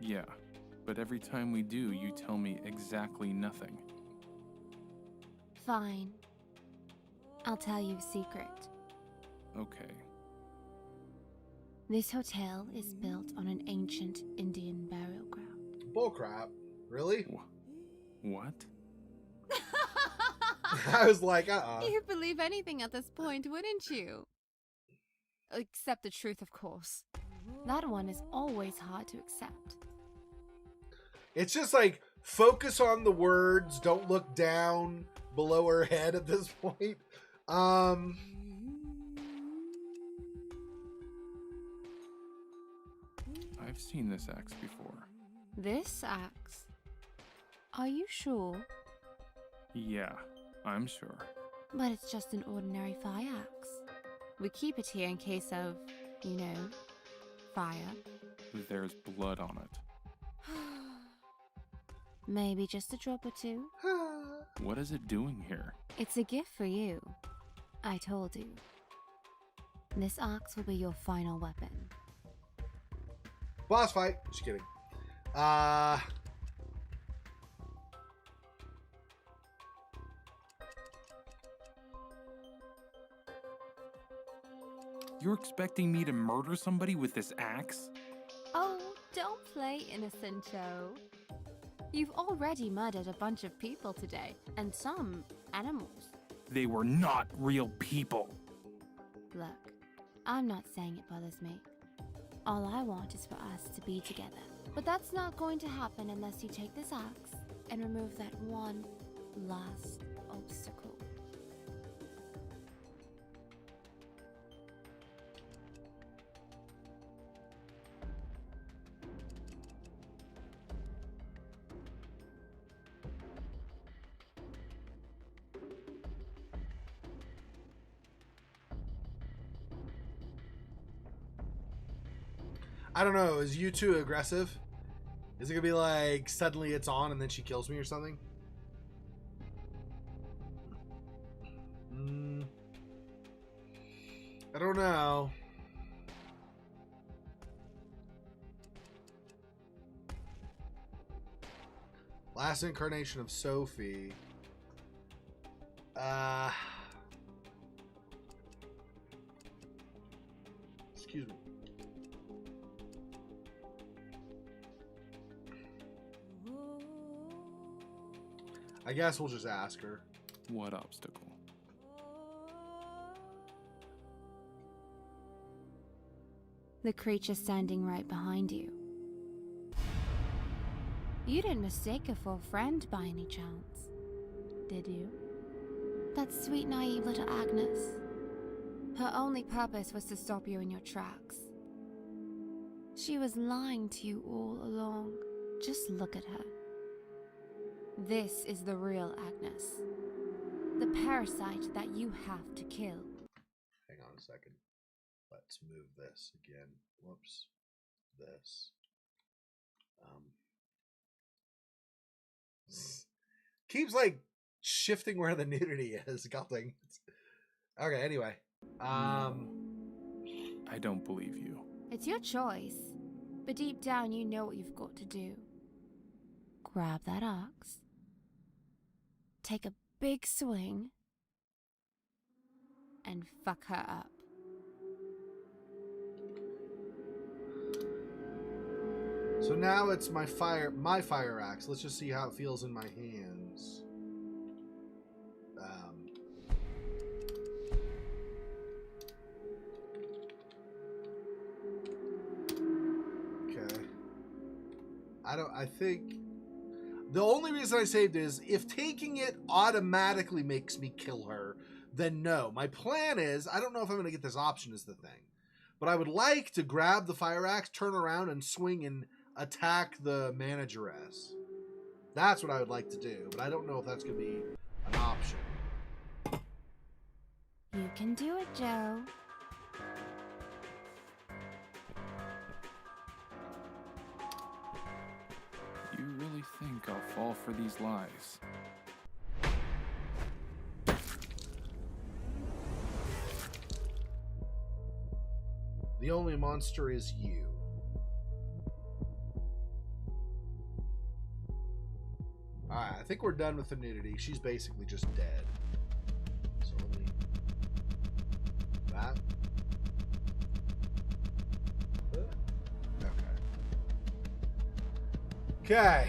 Yeah, but every time we do, you tell me exactly nothing. Fine. I'll tell you a secret. Okay. This hotel is built on an ancient Indian burial ground. Bullcrap. Really? What? I was like, You'd believe anything at this point, wouldn't you? Except the truth, of course. That one is always hard to accept. It's just like, focus on the words. Don't look down below her head at this point. I've seen this axe before. This axe? Are you sure? Yeah, I'm sure. But it's just an ordinary fire axe. We keep it here in case of, you know, fire. There's blood on it. Maybe just a drop or two. What is it doing here? It's a gift for you. I told you. This axe will be your final weapon. Boss fight. Just kidding. You're expecting me to murder somebody with this axe? Oh, don't play innocent, Joe. You've already murdered a bunch of people today, and some animals. They were not real people. Look, I'm not saying it bothers me. All I want is for us to be together. But that's not going to happen unless you take this axe and remove that one last obstacle. I don't know. Is you too aggressive? Is it gonna be like suddenly it's on and then she kills me or something? I don't know. Last incarnation of Sophie. Excuse me. I guess we'll just ask her. What obstacle? The creature standing right behind you. You didn't mistake her for a friend by any chance, did you? That sweet, naive little Agnes. Her only purpose was to stop you in your tracks. She was lying to you all along. Just look at her. This is the real Agnes. The parasite that you have to kill. Hang on a second. Let's move this again. Whoops. This. Keeps like shifting where the nudity is. God dang it. Okay, anyway. I don't believe you. It's your choice. But deep down you know what you've got to do. Grab that axe. Take a big swing and fuck her up. So now it's my fire axe. Let's just see how it feels in my hands. Okay. I think the only reason I saved is if taking it automatically makes me kill her, then no. My plan is, I don't know if I'm going to get this option is the thing, but I would like to grab the fire axe, turn around and swing and attack the manageress. That's what I would like to do, but I don't know if that's going to be an option. You can do it, Joe. You really think I'll fall for these lies? The only monster is you. Alright, I think we're done with the nudity. She's basically just dead. So let me... That. Okay.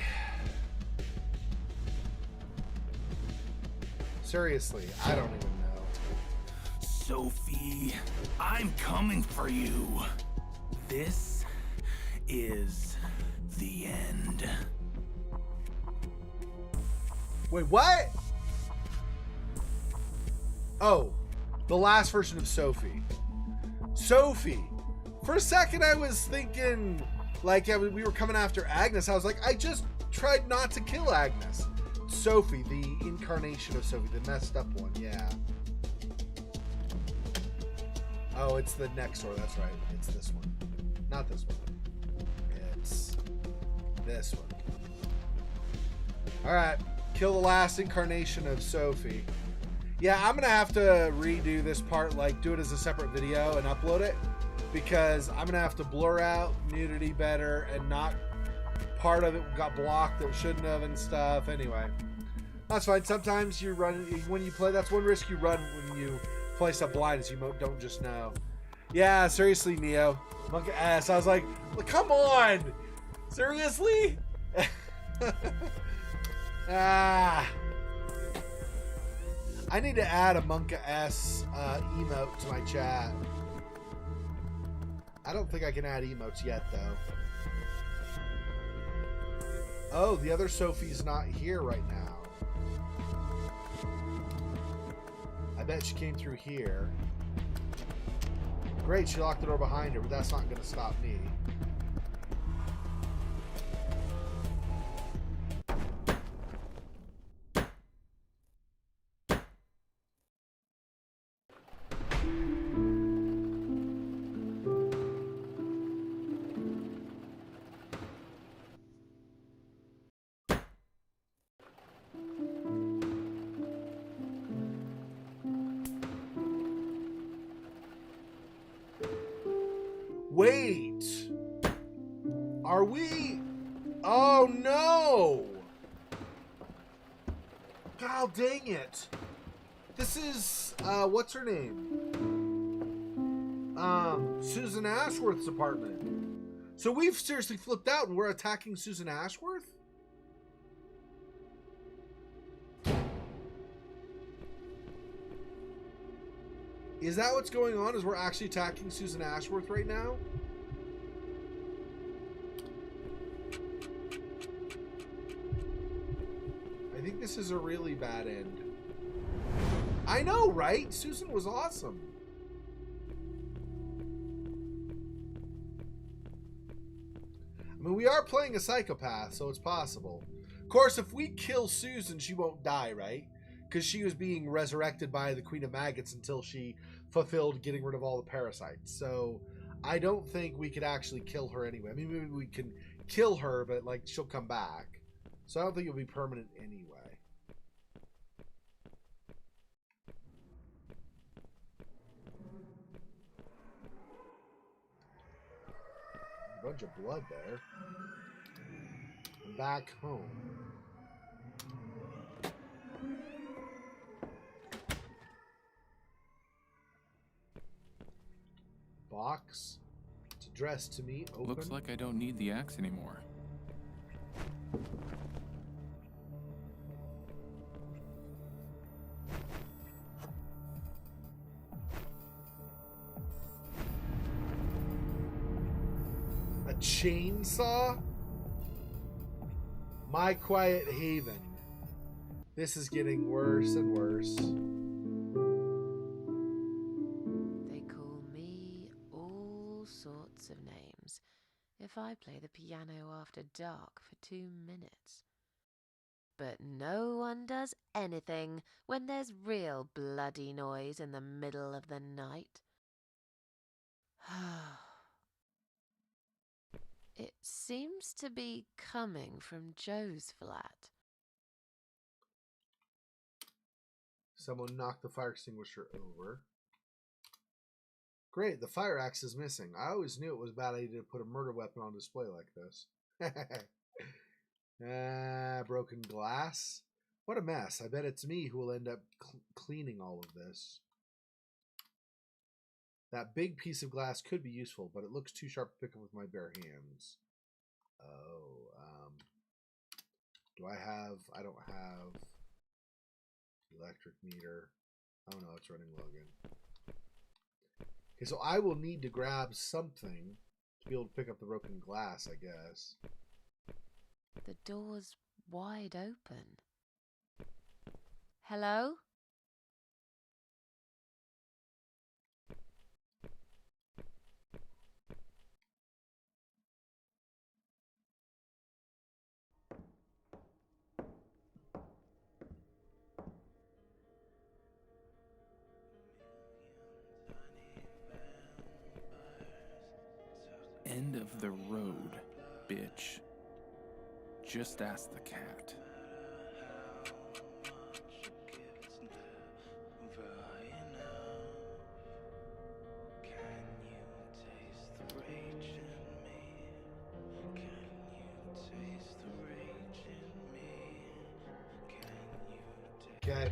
Seriously, I don't even know. Sophie, I'm coming for you. This is the end. Wait, what? Oh, the last version of Sophie. Sophie. For a second, I was thinking, like, we were coming after Agnes. I was like, I just tried not to kill Agnes. Sophie, the incarnation of Sophie, the messed up one, yeah. Oh, it's the next door, that's right. It's this one. Not this one. It's this one. Alright, kill the last incarnation of Sophie. Yeah, I'm gonna have to redo this part, like do it as a separate video and upload it, because I'm gonna have to blur out nudity better and not part of it got blocked that shouldn't have and stuff. Anyway, that's fine. Sometimes you run when you play. That's one risk you run when you play stuff blind, is you don't just know. Yeah, seriously, Neo, monkey ass. I was like, come on, seriously. Ah, I need to add a Monka S emote to my chat. I don't think I can add emotes yet, though. Oh, the other Sophie's not here right now. I bet she came through here. Great, she locked the door behind her, but that's not going to stop me. Wait, are we? Oh no! God dang it! This is what's her name? Susan Ashworth's apartment. So we've seriously flipped out and we're attacking Susan Ashworth? Is that what's going on? Is we're actually attacking Susan Ashworth right now? I think this is a really bad end. I know, right? Susan was awesome. I mean, we are playing a psychopath, so it's possible. Of course, if we kill Susan, she won't die, right? Because she was being resurrected by the Queen of Maggots until she fulfilled getting rid of all the parasites. So I don't think we could actually kill her anyway. I mean, maybe we can kill her, but like she'll come back. So I don't think it'll be permanent anyway. A bunch of blood there. Back home. box. It's addressed to me. Open. Looks like I don't need the axe anymore. A chainsaw? My quiet haven. This is getting worse and worse. They call me all sorts of names if I play the piano after dark for 2 minutes. But no one does anything when there's real bloody noise in the middle of the night. It seems to be coming from Joe's flat. Someone knocked the fire extinguisher over. Great, the fire axe is missing. I always knew it was a bad idea to put a murder weapon on display like this. Broken glass. What a mess. I bet it's me who will end up cleaning all of this. That big piece of glass could be useful, but it looks too sharp to pick up with my bare hands. Do I have... I don't have... electric meter. Oh no, it's running low again. Okay, so I will need to grab something to be able to pick up the broken glass, I guess. The door's wide open. Hello? End of the road, bitch. Just ask the cat. Okay.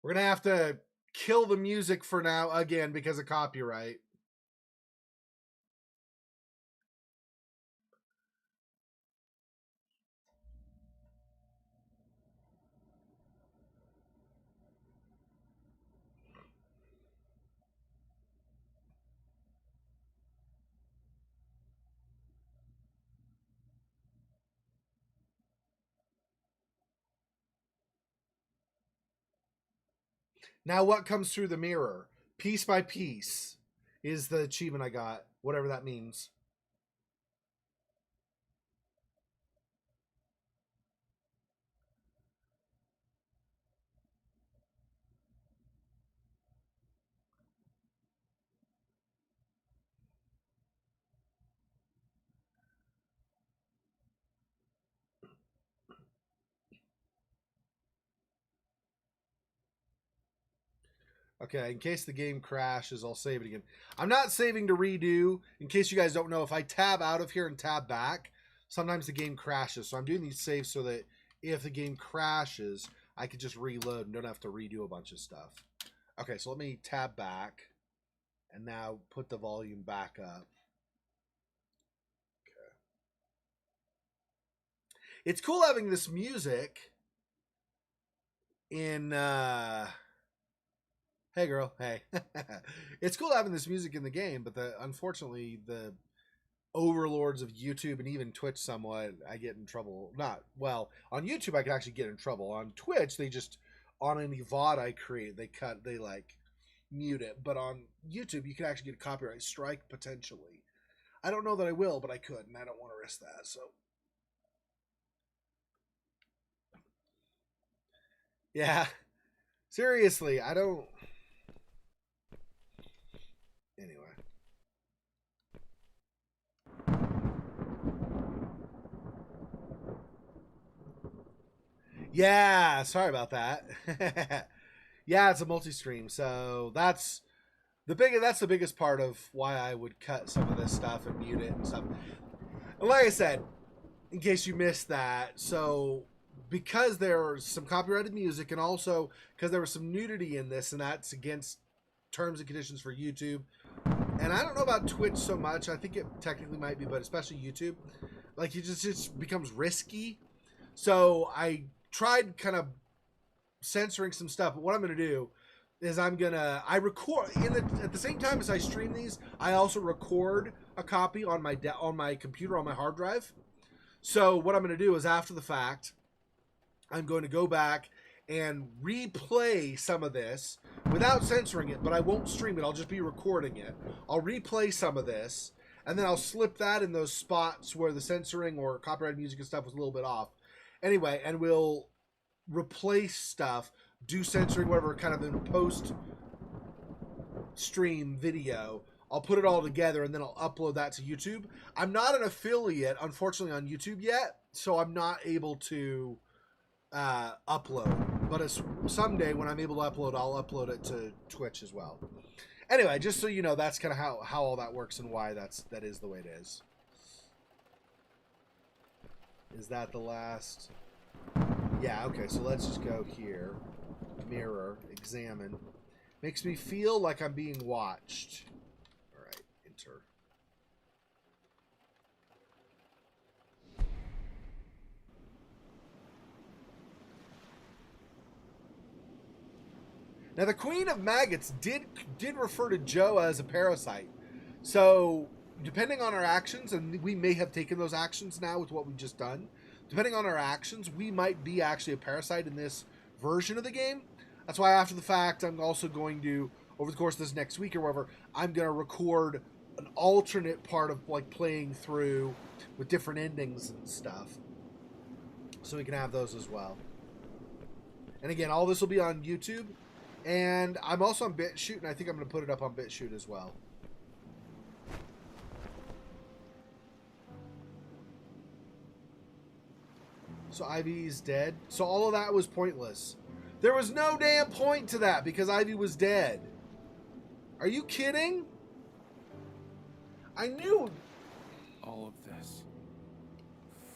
We're going to have to kill the music for now again because of copyright. Now what comes through the mirror? Piece by piece is the achievement I got, whatever that means. Okay, in case the game crashes, I'll save it again. I'm not saving to redo. In case you guys don't know, if I tab out of here and tab back, sometimes the game crashes. So I'm doing these saves so that if the game crashes, I could just reload and don't have to redo a bunch of stuff. Okay, so let me tab back and now put the volume back up. Okay. It's cool having this music in... Hey girl, hey. It's cool having this music in the game, but unfortunately the overlords of YouTube and even Twitch somewhat, I get in trouble. Not, well, on YouTube I could actually get in trouble. On Twitch, they just, on any VOD I create, they like mute it. But on YouTube, you can actually get a copyright strike potentially. I don't know that I will, but I could, and I don't want to risk that, so. Yeah. Seriously, I don't... Anyway. Yeah, sorry about that. Yeah, it's a multi-stream, so that's the biggest part of why I would cut some of this stuff and mute it and stuff. And like I said, in case you missed that, so because there's some copyrighted music and also because there was some nudity in this, and that's against terms and conditions for YouTube. And I don't know about Twitch so much. I think it technically might be, but especially YouTube. Like, it just becomes risky. So I tried kind of censoring some stuff, but what I'm going to do is I record at the same time as I stream these, I also record a copy on my computer, on my hard drive. So what I'm going to do is after the fact, I'm going to go back and replay some of this without censoring it, but I won't stream it. I'll just be recording it. I'll replay some of this, and then I'll slip that in those spots where the censoring or copyrighted music and stuff was a little bit off. Anyway, and we'll replace stuff, do censoring, whatever, kind of in post-stream video. I'll put it all together, and then I'll upload that to YouTube. I'm not an affiliate, unfortunately, on YouTube yet, so I'm not able to upload. But someday when I'm able to upload, I'll upload it to Twitch as well. Anyway, just so you know, that's kind of how all that works and why that is the way it is. Is that the last? Yeah, okay, so let's just go here. Mirror, examine. Makes me feel like I'm being watched. All right, enter. Now, the Queen of Maggots did refer to Joe as a parasite. So, depending on our actions, and we may have taken those actions now with what we've just done, depending on our actions, we might be actually a parasite in this version of the game. That's why after the fact, I'm also going to, over the course of this next week or whatever, I'm going to record an alternate part of like playing through with different endings and stuff. So we can have those as well. And again, all this will be on YouTube. And I'm also on BitChute, and I think I'm going to put it up on BitChute as well. So Ivy's dead. So all of that was pointless. There was no damn point to that because Ivy was dead. Are you kidding? I knew. All of this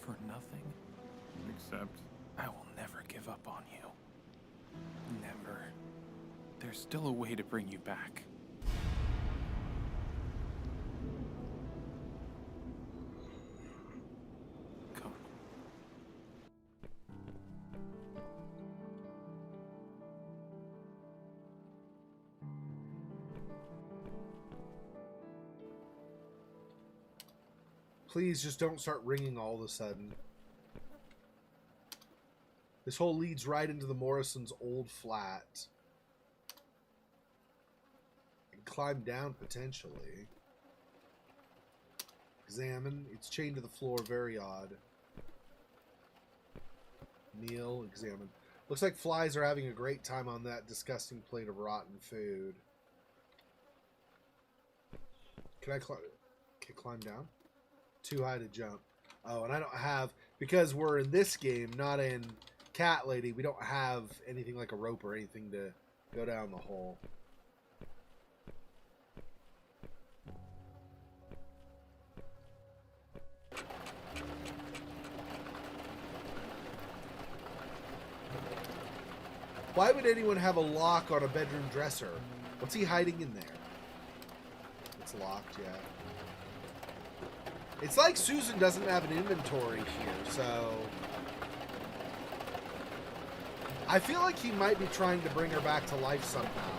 for nothing? Except I will never give up on you. Never. There's still a way to bring you back. Come. Please just don't start ringing all of a sudden. This hole leads right into the Morrison's old flat. And climb down potentially. Examine. It's chained to the floor. Very odd. Kneel. Examine. Looks like flies are having a great time on that disgusting plate of rotten food. Can I climb down? Too high to jump. Oh, and I don't have, because we're in this game, not in Cat Lady, we don't have anything like a rope or anything to go down the hole. Why would anyone have a lock on a bedroom dresser? What's he hiding in there? It's locked, yeah. It's like Susan doesn't have an inventory here, so I feel like he might be trying to bring her back to life somehow.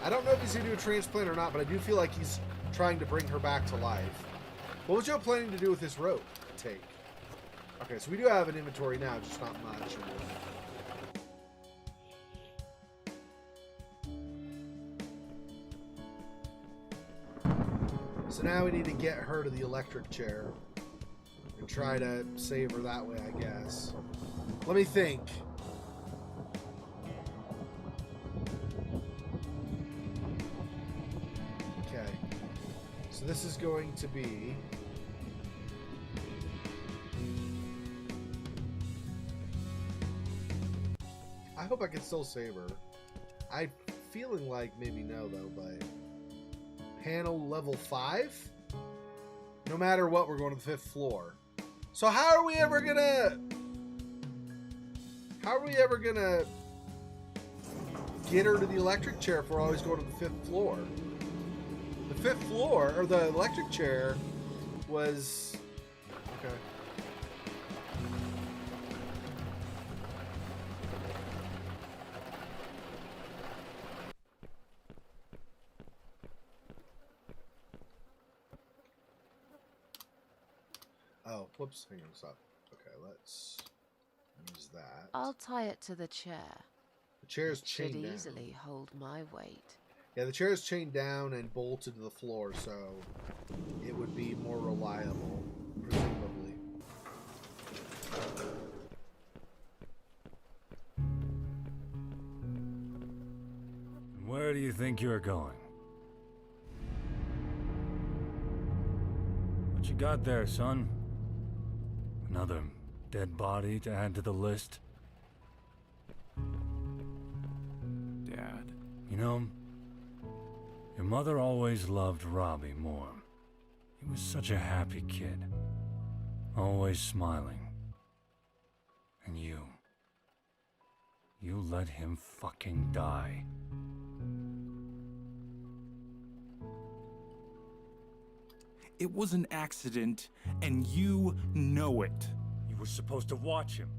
I don't know if he's going to do a transplant or not, but I do feel like he's trying to bring her back to life. What was Joe planning to do with this rope? Take. Okay, so we do have an inventory now, just not much. So now we need to get her to the electric chair and try to save her that way, I guess. Let me think. Okay. So this is going to be... I hope I can still save her. I'm feeling like maybe no, though, but... Panel level 5? No matter what, we're going to the 5th floor. So how are we ever gonna... How are we ever gonna... get her to the electric chair if we're always going to the 5th floor? The 5th floor, or the electric chair, was... Okay. Oh, whoops, hang on, stop. Okay, let's use that. I'll tie it to the chair. The chair's It should chained down. easily hold my weight. Yeah, the chair is chained down and bolted to the floor, so it would be more reliable, presumably. Where do you think you're going? What you got there, son? Another dead body to add to the list? Dad. You know, your mother always loved Robbie more. He was such a happy kid. Always smiling. And you let him fucking die. It was an accident, and you know it. You were supposed to watch him.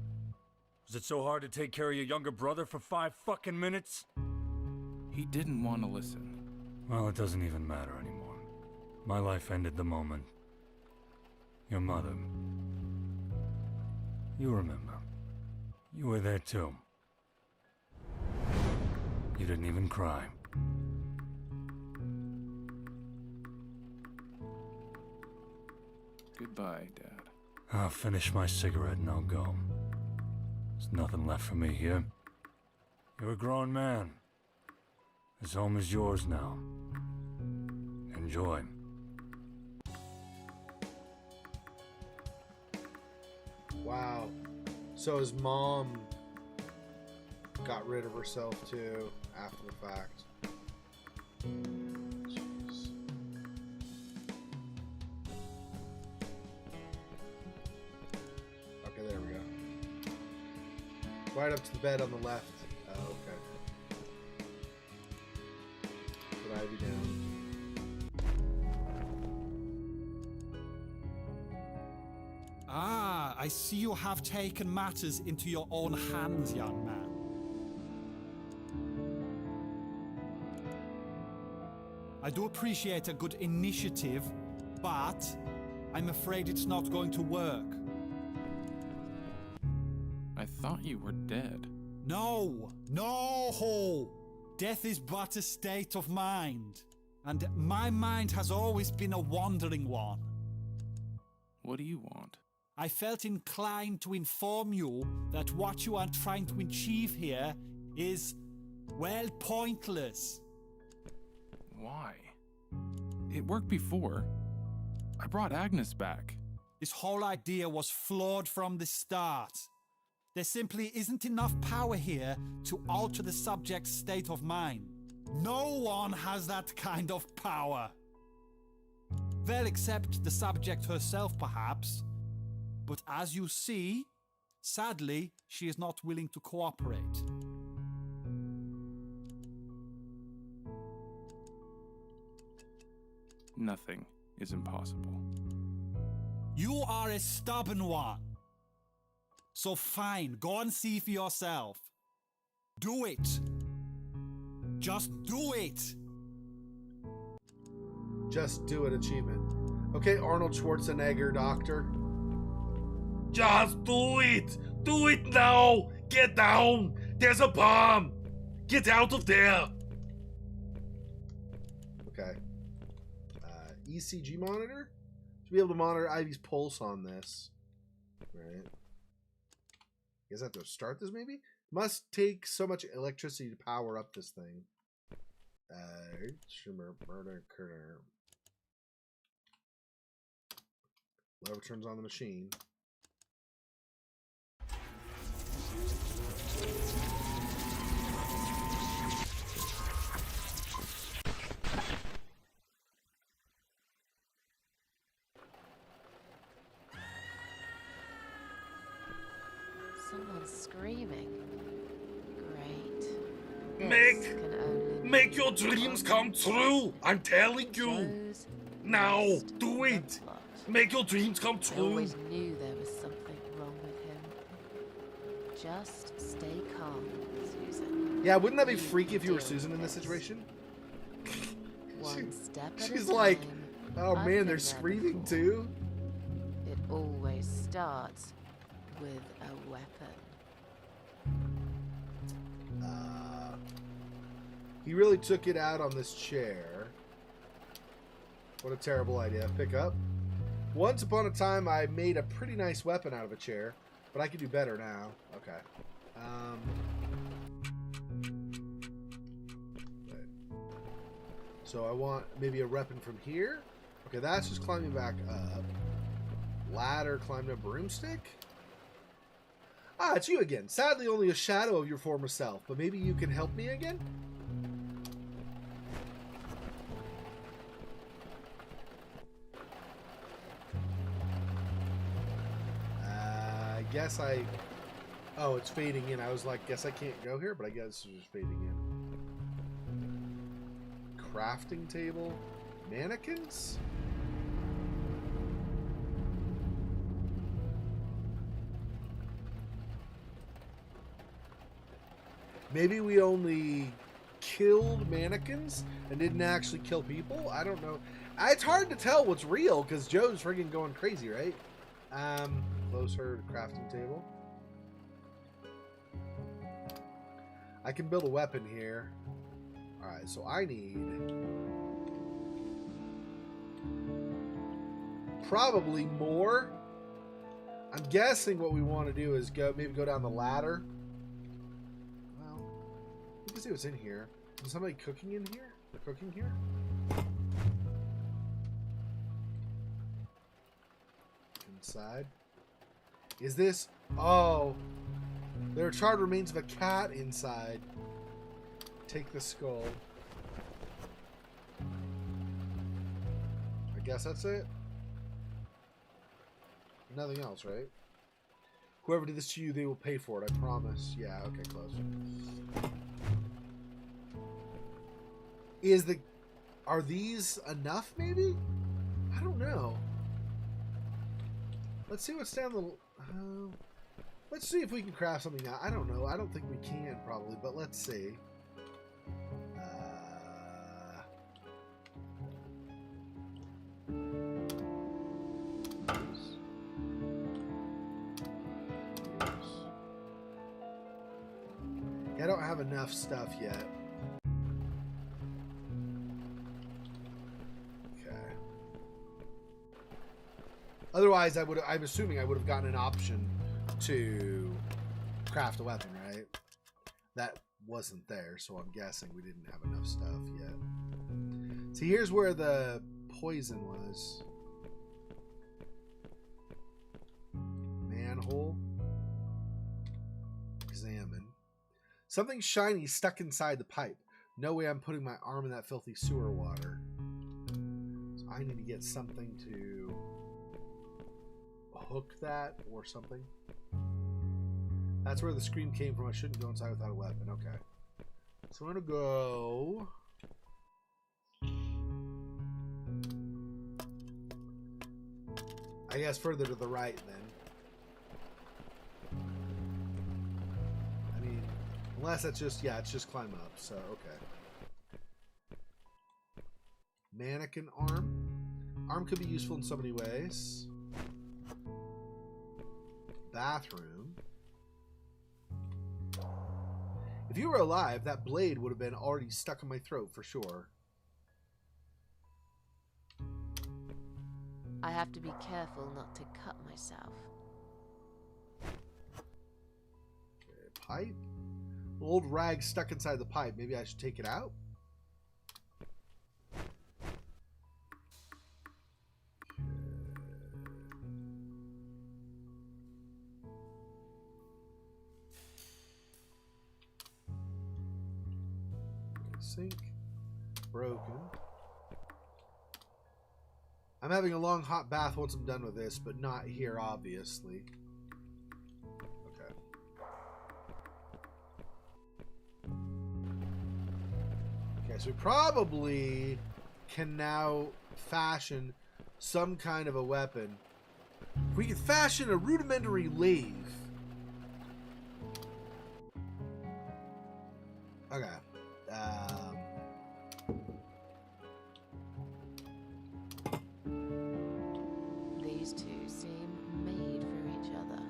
Was it so hard to take care of your younger brother for 5 fucking minutes? He didn't want to listen. Well, it doesn't even matter anymore. My life ended the moment. Your mother. You remember. You were there too. You didn't even cry. Goodbye, Dad. I'll finish my cigarette and I'll go. There's nothing left for me here. You're a grown man. This home is yours now. Enjoy. Wow. So his mom got rid of herself too after the fact. Jeez. Okay, there we go. Right up to the bed on the left. Oh, okay. Put Ivy down. Ah, I see you have taken matters into your own hands, young man. I do appreciate a good initiative, but I'm afraid it's not going to work. I thought you were dead. No! No! Death is but a state of mind, and my mind has always been a wandering one. What do you want? I felt inclined to inform you that what you are trying to achieve here is, well, pointless. Why? It worked before. I brought Agnes back. This whole idea was flawed from the start. There simply isn't enough power here to alter the subject's state of mind. No one has that kind of power. Well, except the subject herself, perhaps. But as you see, sadly, she is not willing to cooperate. Nothing is impossible. You are a stubborn one. So fine, go and see for yourself. Do it. Just do it. Just do it achievement. Okay, Arnold Schwarzenegger, doctor. Just do it! Do it now! Get down! There's a bomb! Get out of there! Okay. ECG monitor? To be able to monitor Ivy's pulse on this. Right. Guess I have to start this maybe? Must take so much electricity to power up this thing. Whatever turns on the machine. Make- This can only Make mean your dreams one come true. I'm telling you. Joe's Now, lost do the it. plot. Make your dreams come I true. always knew there was something wrong with him. Just stay calm, Susan. Yeah, wouldn't that be You freaky if you were deal Susan with in this this. situation? One step at a She's like, time. oh I've man, been they're there screaming before. too. It always starts with a weapon. He really took it out on this chair. What a terrible idea. Pick up. Once upon a time, I made a pretty nice weapon out of a chair, but I can do better now. Okay. Okay. So I want maybe a weapon from here. Okay, that's just climbing back up. Ladder, climbing a broomstick. Ah, it's you again. Sadly, only a shadow of your former self, but maybe you can help me again? I guess I... Oh, it's fading in. I was like, guess I can't go here, but I guess it's just fading in. Crafting table. Mannequins? Maybe we only killed mannequins and didn't actually kill people? I don't know. It's hard to tell what's real because Joe's friggin' going crazy, right? Close her crafting table. I can build a weapon here. Alright, so I need... probably more. I'm guessing what we want to do is maybe go down the ladder. Well, you can see what's in here. Is somebody cooking in here? They're cooking here? Inside. Is this... Oh. There are charred remains of a cat inside. Take the skull. I guess that's it. Nothing else, right? Whoever did this to you, they will pay for it, I promise. Yeah, okay, close. Are these enough, maybe? I don't know. Let's see what's down the... let's see if we can craft something out. I don't know. I don't think we can, probably, but let's see. I don't have enough stuff yet. Okay. Otherwise, I'm assuming I would have gotten an option to craft a weapon, right? That wasn't there, so I'm guessing we didn't have enough stuff yet. See, here's where the poison was. Manhole. Examine. Something shiny stuck inside the pipe. No way I'm putting my arm in that filthy sewer water. So I need to get something to hook that or something. That's where the scream came from. I shouldn't go inside without a weapon. Okay. So I'm going to go... I guess further to the right then. Unless that's just, yeah, it's just climb up, so, okay. Mannequin arm. Arm could be useful in so many ways. Bathroom. If you were alive, that blade would have been already stuck in my throat for sure. I have to be careful not to cut myself. Okay, pipe. Old rag stuck inside the pipe. Maybe I should take it out? Sink. Broken. I'm having a long hot bath once I'm done with this, but not here, obviously. Okay, so we probably can now fashion some kind of a weapon. If we could fashion a rudimentary lathe. Okay. These two seem made for each other.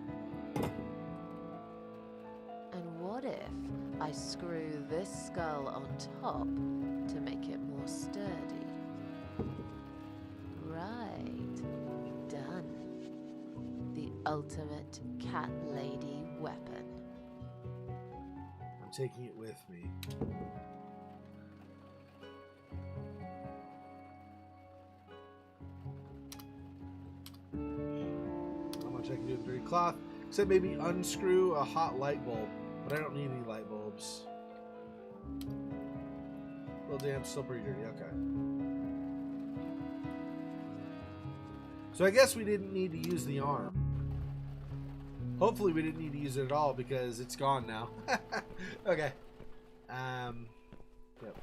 And what if I screw this skull on top to make it more sturdy? Right. Done. The ultimate cat lady weapon. I'm taking it with me. How much I can do with dirty cloth. Except maybe unscrew a hot light bulb. But I don't need any light bulbs. Well, damn, still pretty dirty. Okay. So I guess we didn't need to use the arm. Hopefully we didn't need to use it at all because it's gone now. Okay. Yep.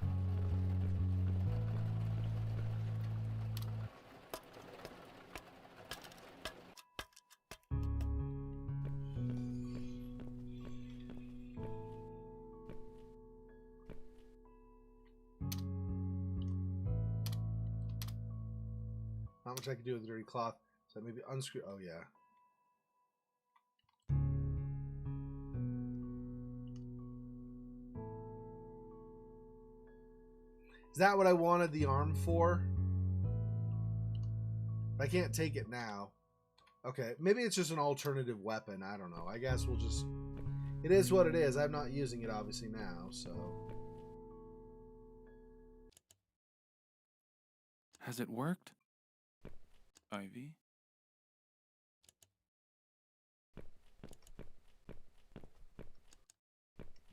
Not much I can do with the dirty cloth. So maybe unscrew. Oh, yeah. Is that what I wanted the arm for? I can't take it now. Okay, maybe it's just an alternative weapon. I don't know. I guess we'll just... It is what it is. I'm not using it, obviously, now, so... Has it worked? Ivy?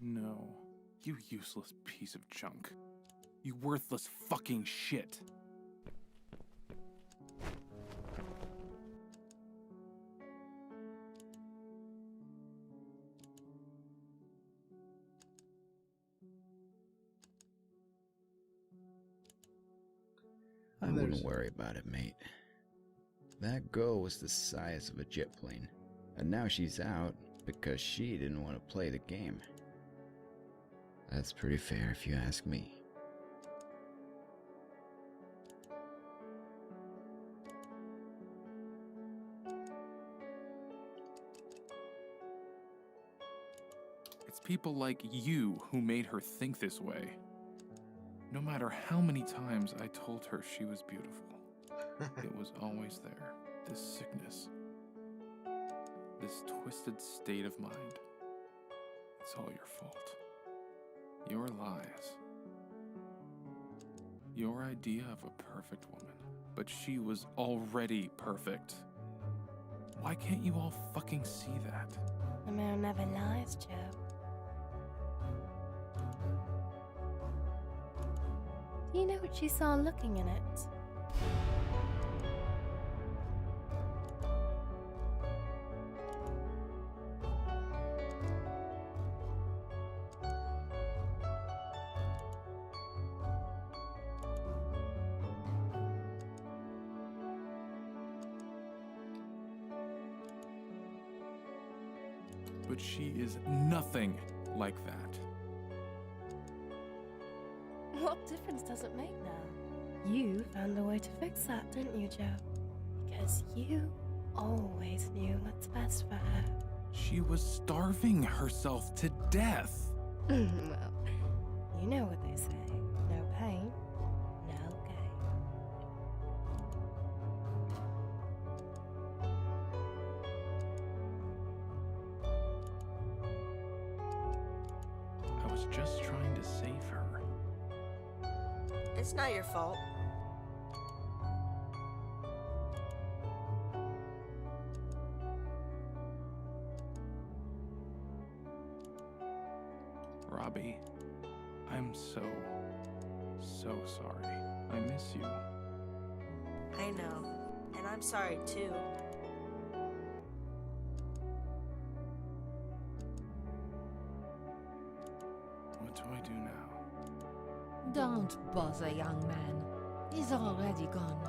No. You useless piece of junk. You worthless fucking shit. I wouldn't worry about it, mate. That girl was the size of a jet plane, and now she's out because she didn't want to play the game. That's pretty fair if you ask me. It's people like you who made her think this way. No matter how many times I told her she was beautiful, it was always there. This sickness. This twisted state of mind. It's all your fault. Your lies. Your idea of a perfect woman. But she was already perfect. Why can't you all fucking see that? The mirror never lies, Joe. Do you know what she saw looking in it? But she is nothing like that. What difference does it make now? You found a way to fix that, didn't you, Joe? Because you always knew what's best for her. She was starving herself to death. Well, you know what they say. No pain, no gain. I was just trying to save her. It's not your fault. Robbie, I'm so sorry. I miss you. I know. And I'm sorry, too. What do I do now? Don't bother, young man. He's already gone.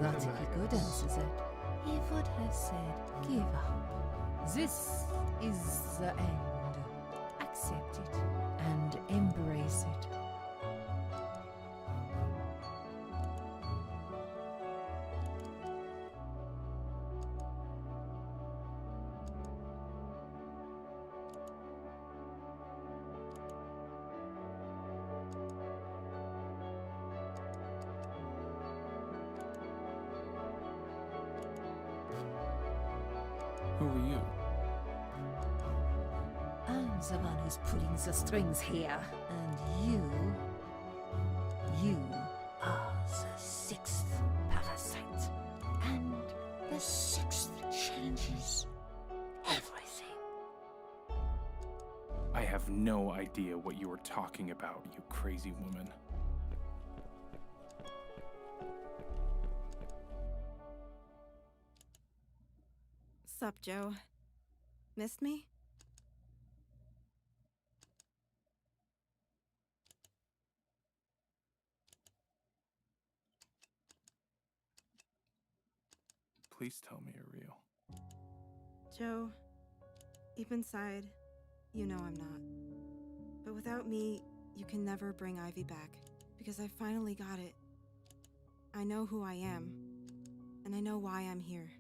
But if he couldn't, he would have said, give up. This is the end. Accept it and embrace it. Who are you? I'm the one who's pulling the strings here. And you are the sixth parasite. And the sixth changes everything. I have no idea what you are talking about, you crazy woman. Sup, Joe? Missed me? Please tell me you're real. Joe, deep inside, you know I'm not. But without me, you can never bring Ivy back, because I finally got it. I know who I am, and I know why I'm here.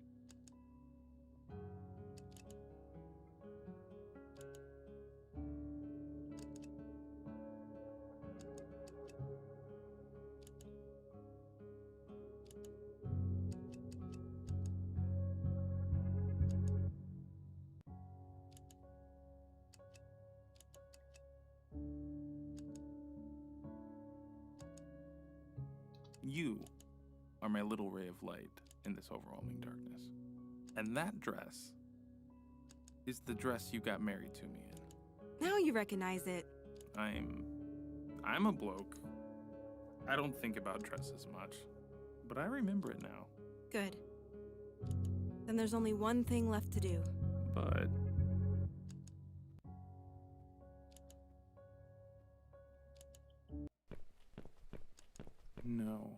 You are my little ray of light in this overwhelming darkness. And that dress is the dress you got married to me in. Now you recognize it. I'm a bloke. I don't think about dresses much, but I remember it now. Good. Then there's only one thing left to do. But no,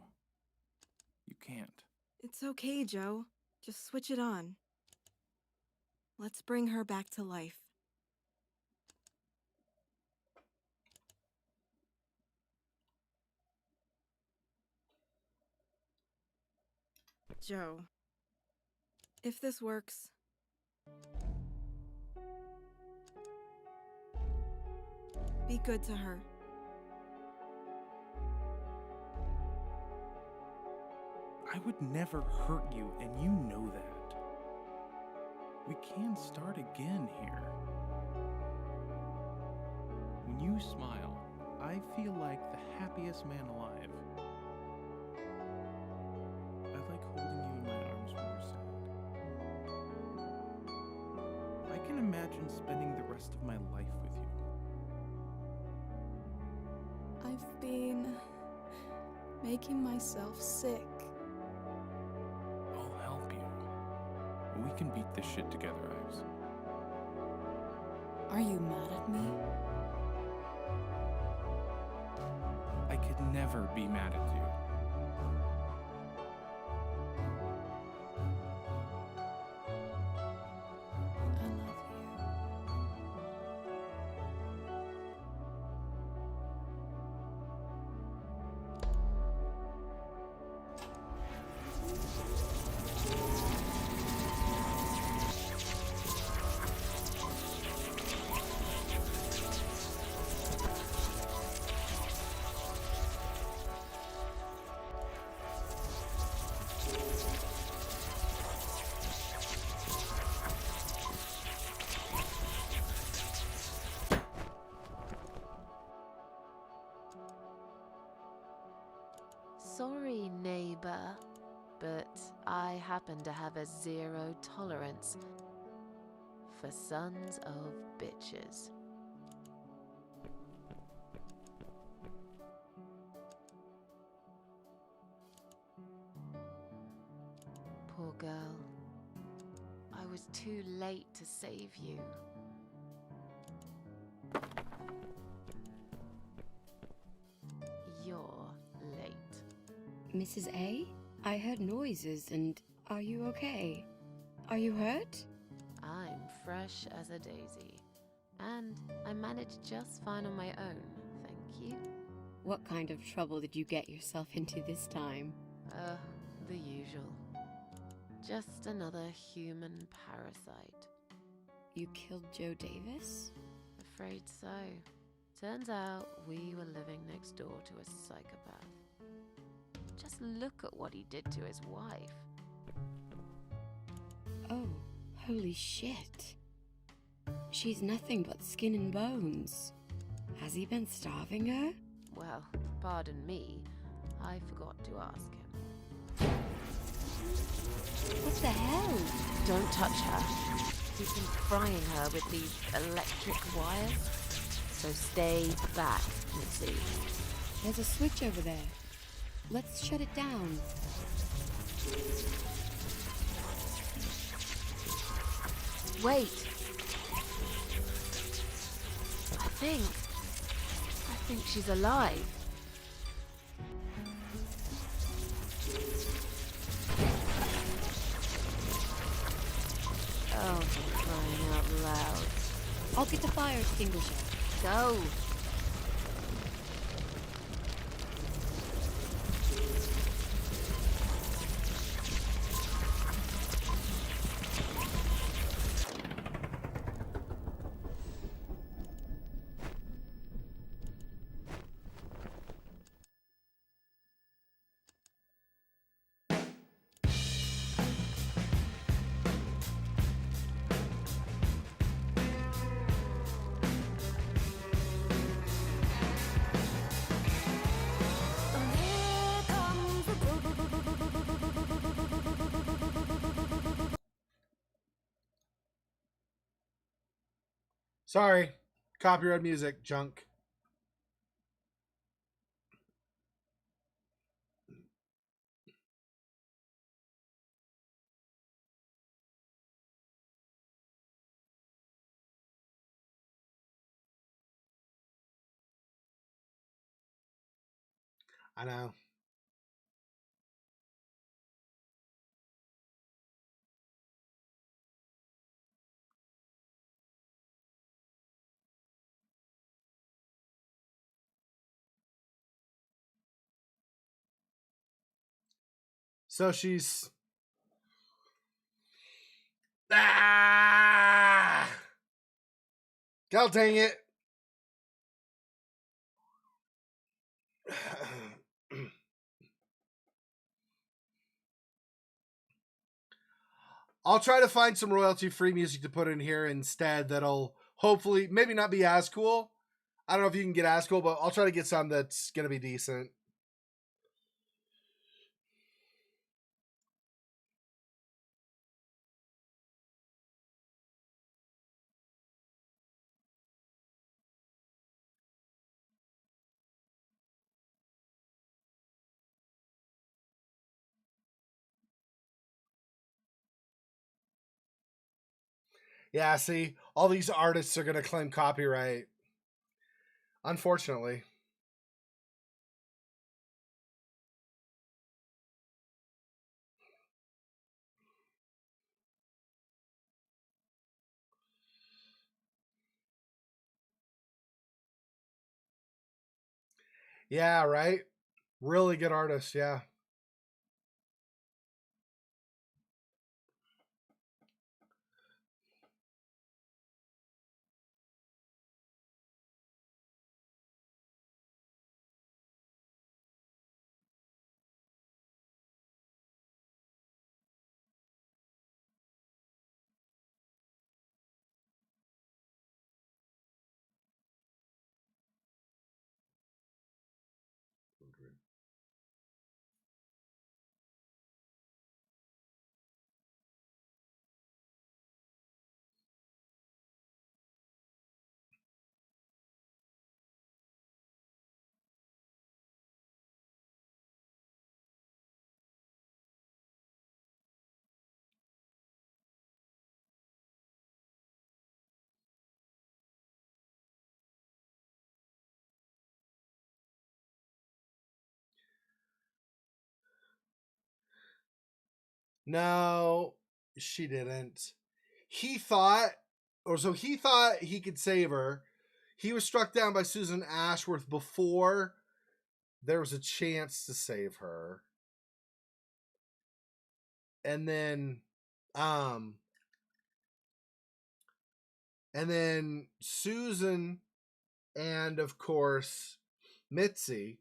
you can't. It's okay, Joe. Just switch it on. Let's bring her back to life. Joe, if this works, be good to her. I would never hurt you, and you know that. We can start again here. When you smile, I feel like the happiest man alive. I like holding you in my arms when you're sad. I can imagine spending the rest of my life with you. I've been making myself sick. I'll help you. We can beat this shit together, Ives. Are you mad at me? I could never be mad at you. I love Sorry, neighbor, but I happen to have a zero tolerance for sons of bitches. Poor girl. I was too late to save you. Mrs. A? I heard noises and... Are you okay? Are you hurt? I'm fresh as a daisy. And I managed just fine on my own, thank you. What kind of trouble did you get yourself into this time? The usual. Just another human parasite. You killed Joe Davis? Afraid so. Turns out we were living next door to a psychopath. Just look at what he did to his wife. Oh, holy shit. She's nothing but skin and bones. Has he been starving her? Well, pardon me, I forgot to ask him. What the hell? Don't touch her. He's been frying her with these electric wires. So stay back, Mitzi. There's a switch over there. Let's shut it down. Wait. I think she's alive. Oh, for crying out loud. I'll get the fire extinguisher. Go. Sorry. Copyright music, junk. I know. So she's... Ah! God dang it. I'll try to find some royalty-free music to put in here instead that'll hopefully maybe not be as cool. I don't know if you can get as cool, but I'll try to get some that's going to be decent. Yeah, see, all these artists are going to claim copyright. Unfortunately. Yeah, right? Really good artists, yeah. No, she didn't. He thought he could save her. He was struck down by Susan Ashworth before there was a chance to save her. And then Susan and, of course, Mitzi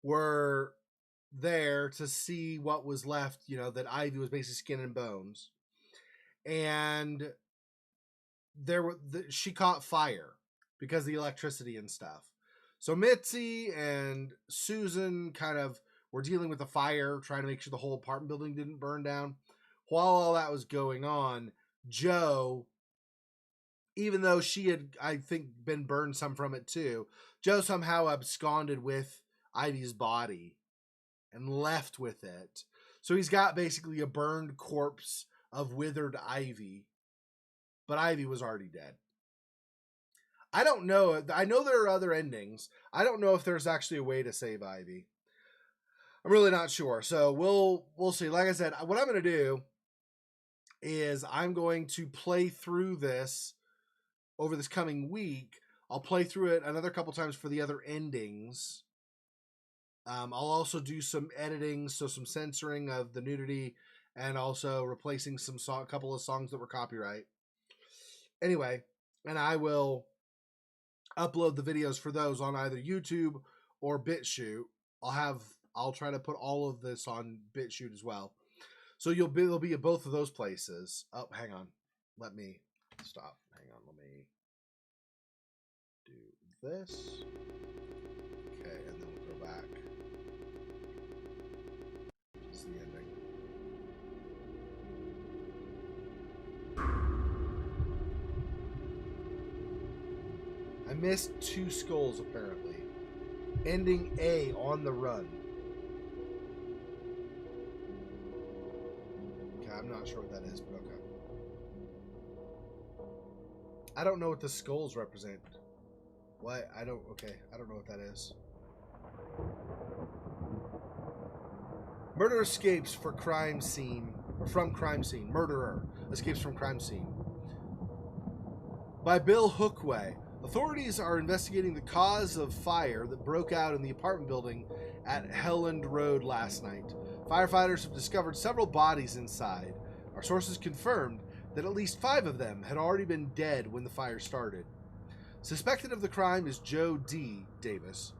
were there to see what was left, you know, that Ivy was basically skin and bones. And she caught fire because of the electricity and stuff. So Mitzi and Susan kind of were dealing with the fire, trying to make sure the whole apartment building didn't burn down. While all that was going on, Jo, even though she had, I think, been burned some from it too, Jo somehow absconded with Ivy's body and left with it. So he's got basically a burned corpse of withered Ivy, but Ivy was already dead. I don't know. I know there are other endings. I don't know if there's actually a way to save Ivy. I'm really not sure. So we'll see. Like I said, what I'm going to do is I'm going to play through this over this coming week. I'll play through it another couple times for the other endings. I'll also do some editing, so some censoring of the nudity, and also replacing a couple of songs that were copyright. Anyway, and I will upload the videos for those on either YouTube or BitChute. I'll try to put all of this on BitChute as well. So it'll be at both of those places. Oh, hang on. Let me stop. Hang on. Let me do this. Okay, and then we'll go back. This is the ending. I missed 2 skulls, apparently. Ending A, on the run. Okay, I'm not sure what that is, but okay. I don't know what the skulls represent. What? I don't know what that is. Murderer escapes from crime scene. Murderer escapes from crime scene. By Bill Hookway. Authorities are investigating the cause of fire that broke out in the apartment building at Helland Road last night. Firefighters have discovered several bodies inside. Our sources confirmed that at least 5 of them had already been dead when the fire started. Suspected of the crime is Joe D. Davis,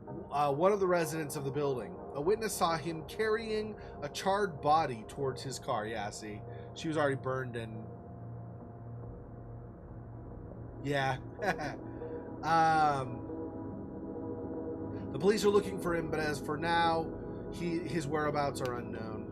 one of the residents of the building. A witness saw him carrying a charred body towards his car. Yeah, see, she was already burned and... Yeah. The police are looking for him, but as for now, his whereabouts are unknown.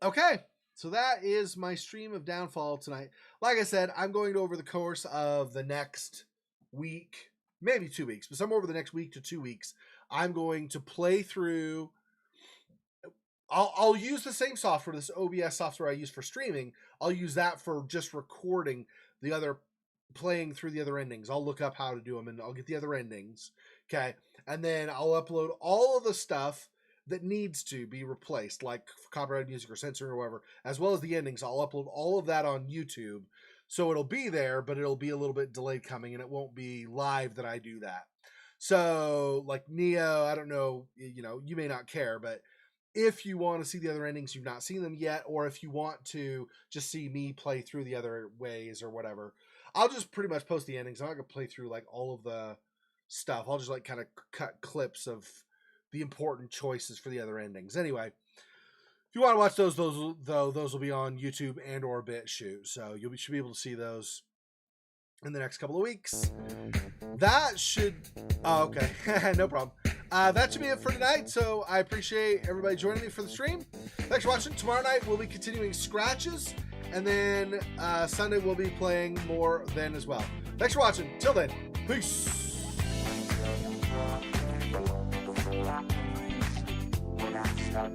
Okay, so that is my stream of Downfall tonight. Like I said, I'm going to, over the course of the next week, maybe 2 weeks, but somewhere over the next week to 2 weeks, I'm going to play through. I'll use the same software, this OBS software I use for streaming. I'll use that for just recording playing through the other endings. I'll look up how to do them and I'll get the other endings. Okay. And then I'll upload all of the stuff that needs to be replaced, like copyrighted music or censoring or whatever, as well as the endings. I'll upload all of that on YouTube. So it'll be there, but it'll be a little bit delayed coming, and it won't be live that I do that. So, like Neo, I don't know, you may not care, but if you want to see the other endings, you've not seen them yet, or if you want to just see me play through the other ways or whatever, I'll just pretty much post the endings. I'm not going to play through like all of the stuff. I'll just like kind of cut clips of the important choices for the other endings. Anyway, if you want to watch those will be on YouTube and or BitChute. So you should be able to see those in the next couple of weeks. That should... Oh, okay. No problem. That should be it for tonight. So I appreciate everybody joining me for the stream. Thanks for watching. Tomorrow night we'll be continuing Scratches. And then Sunday we'll be playing more then as well. Thanks for watching. Till then, peace. Stop.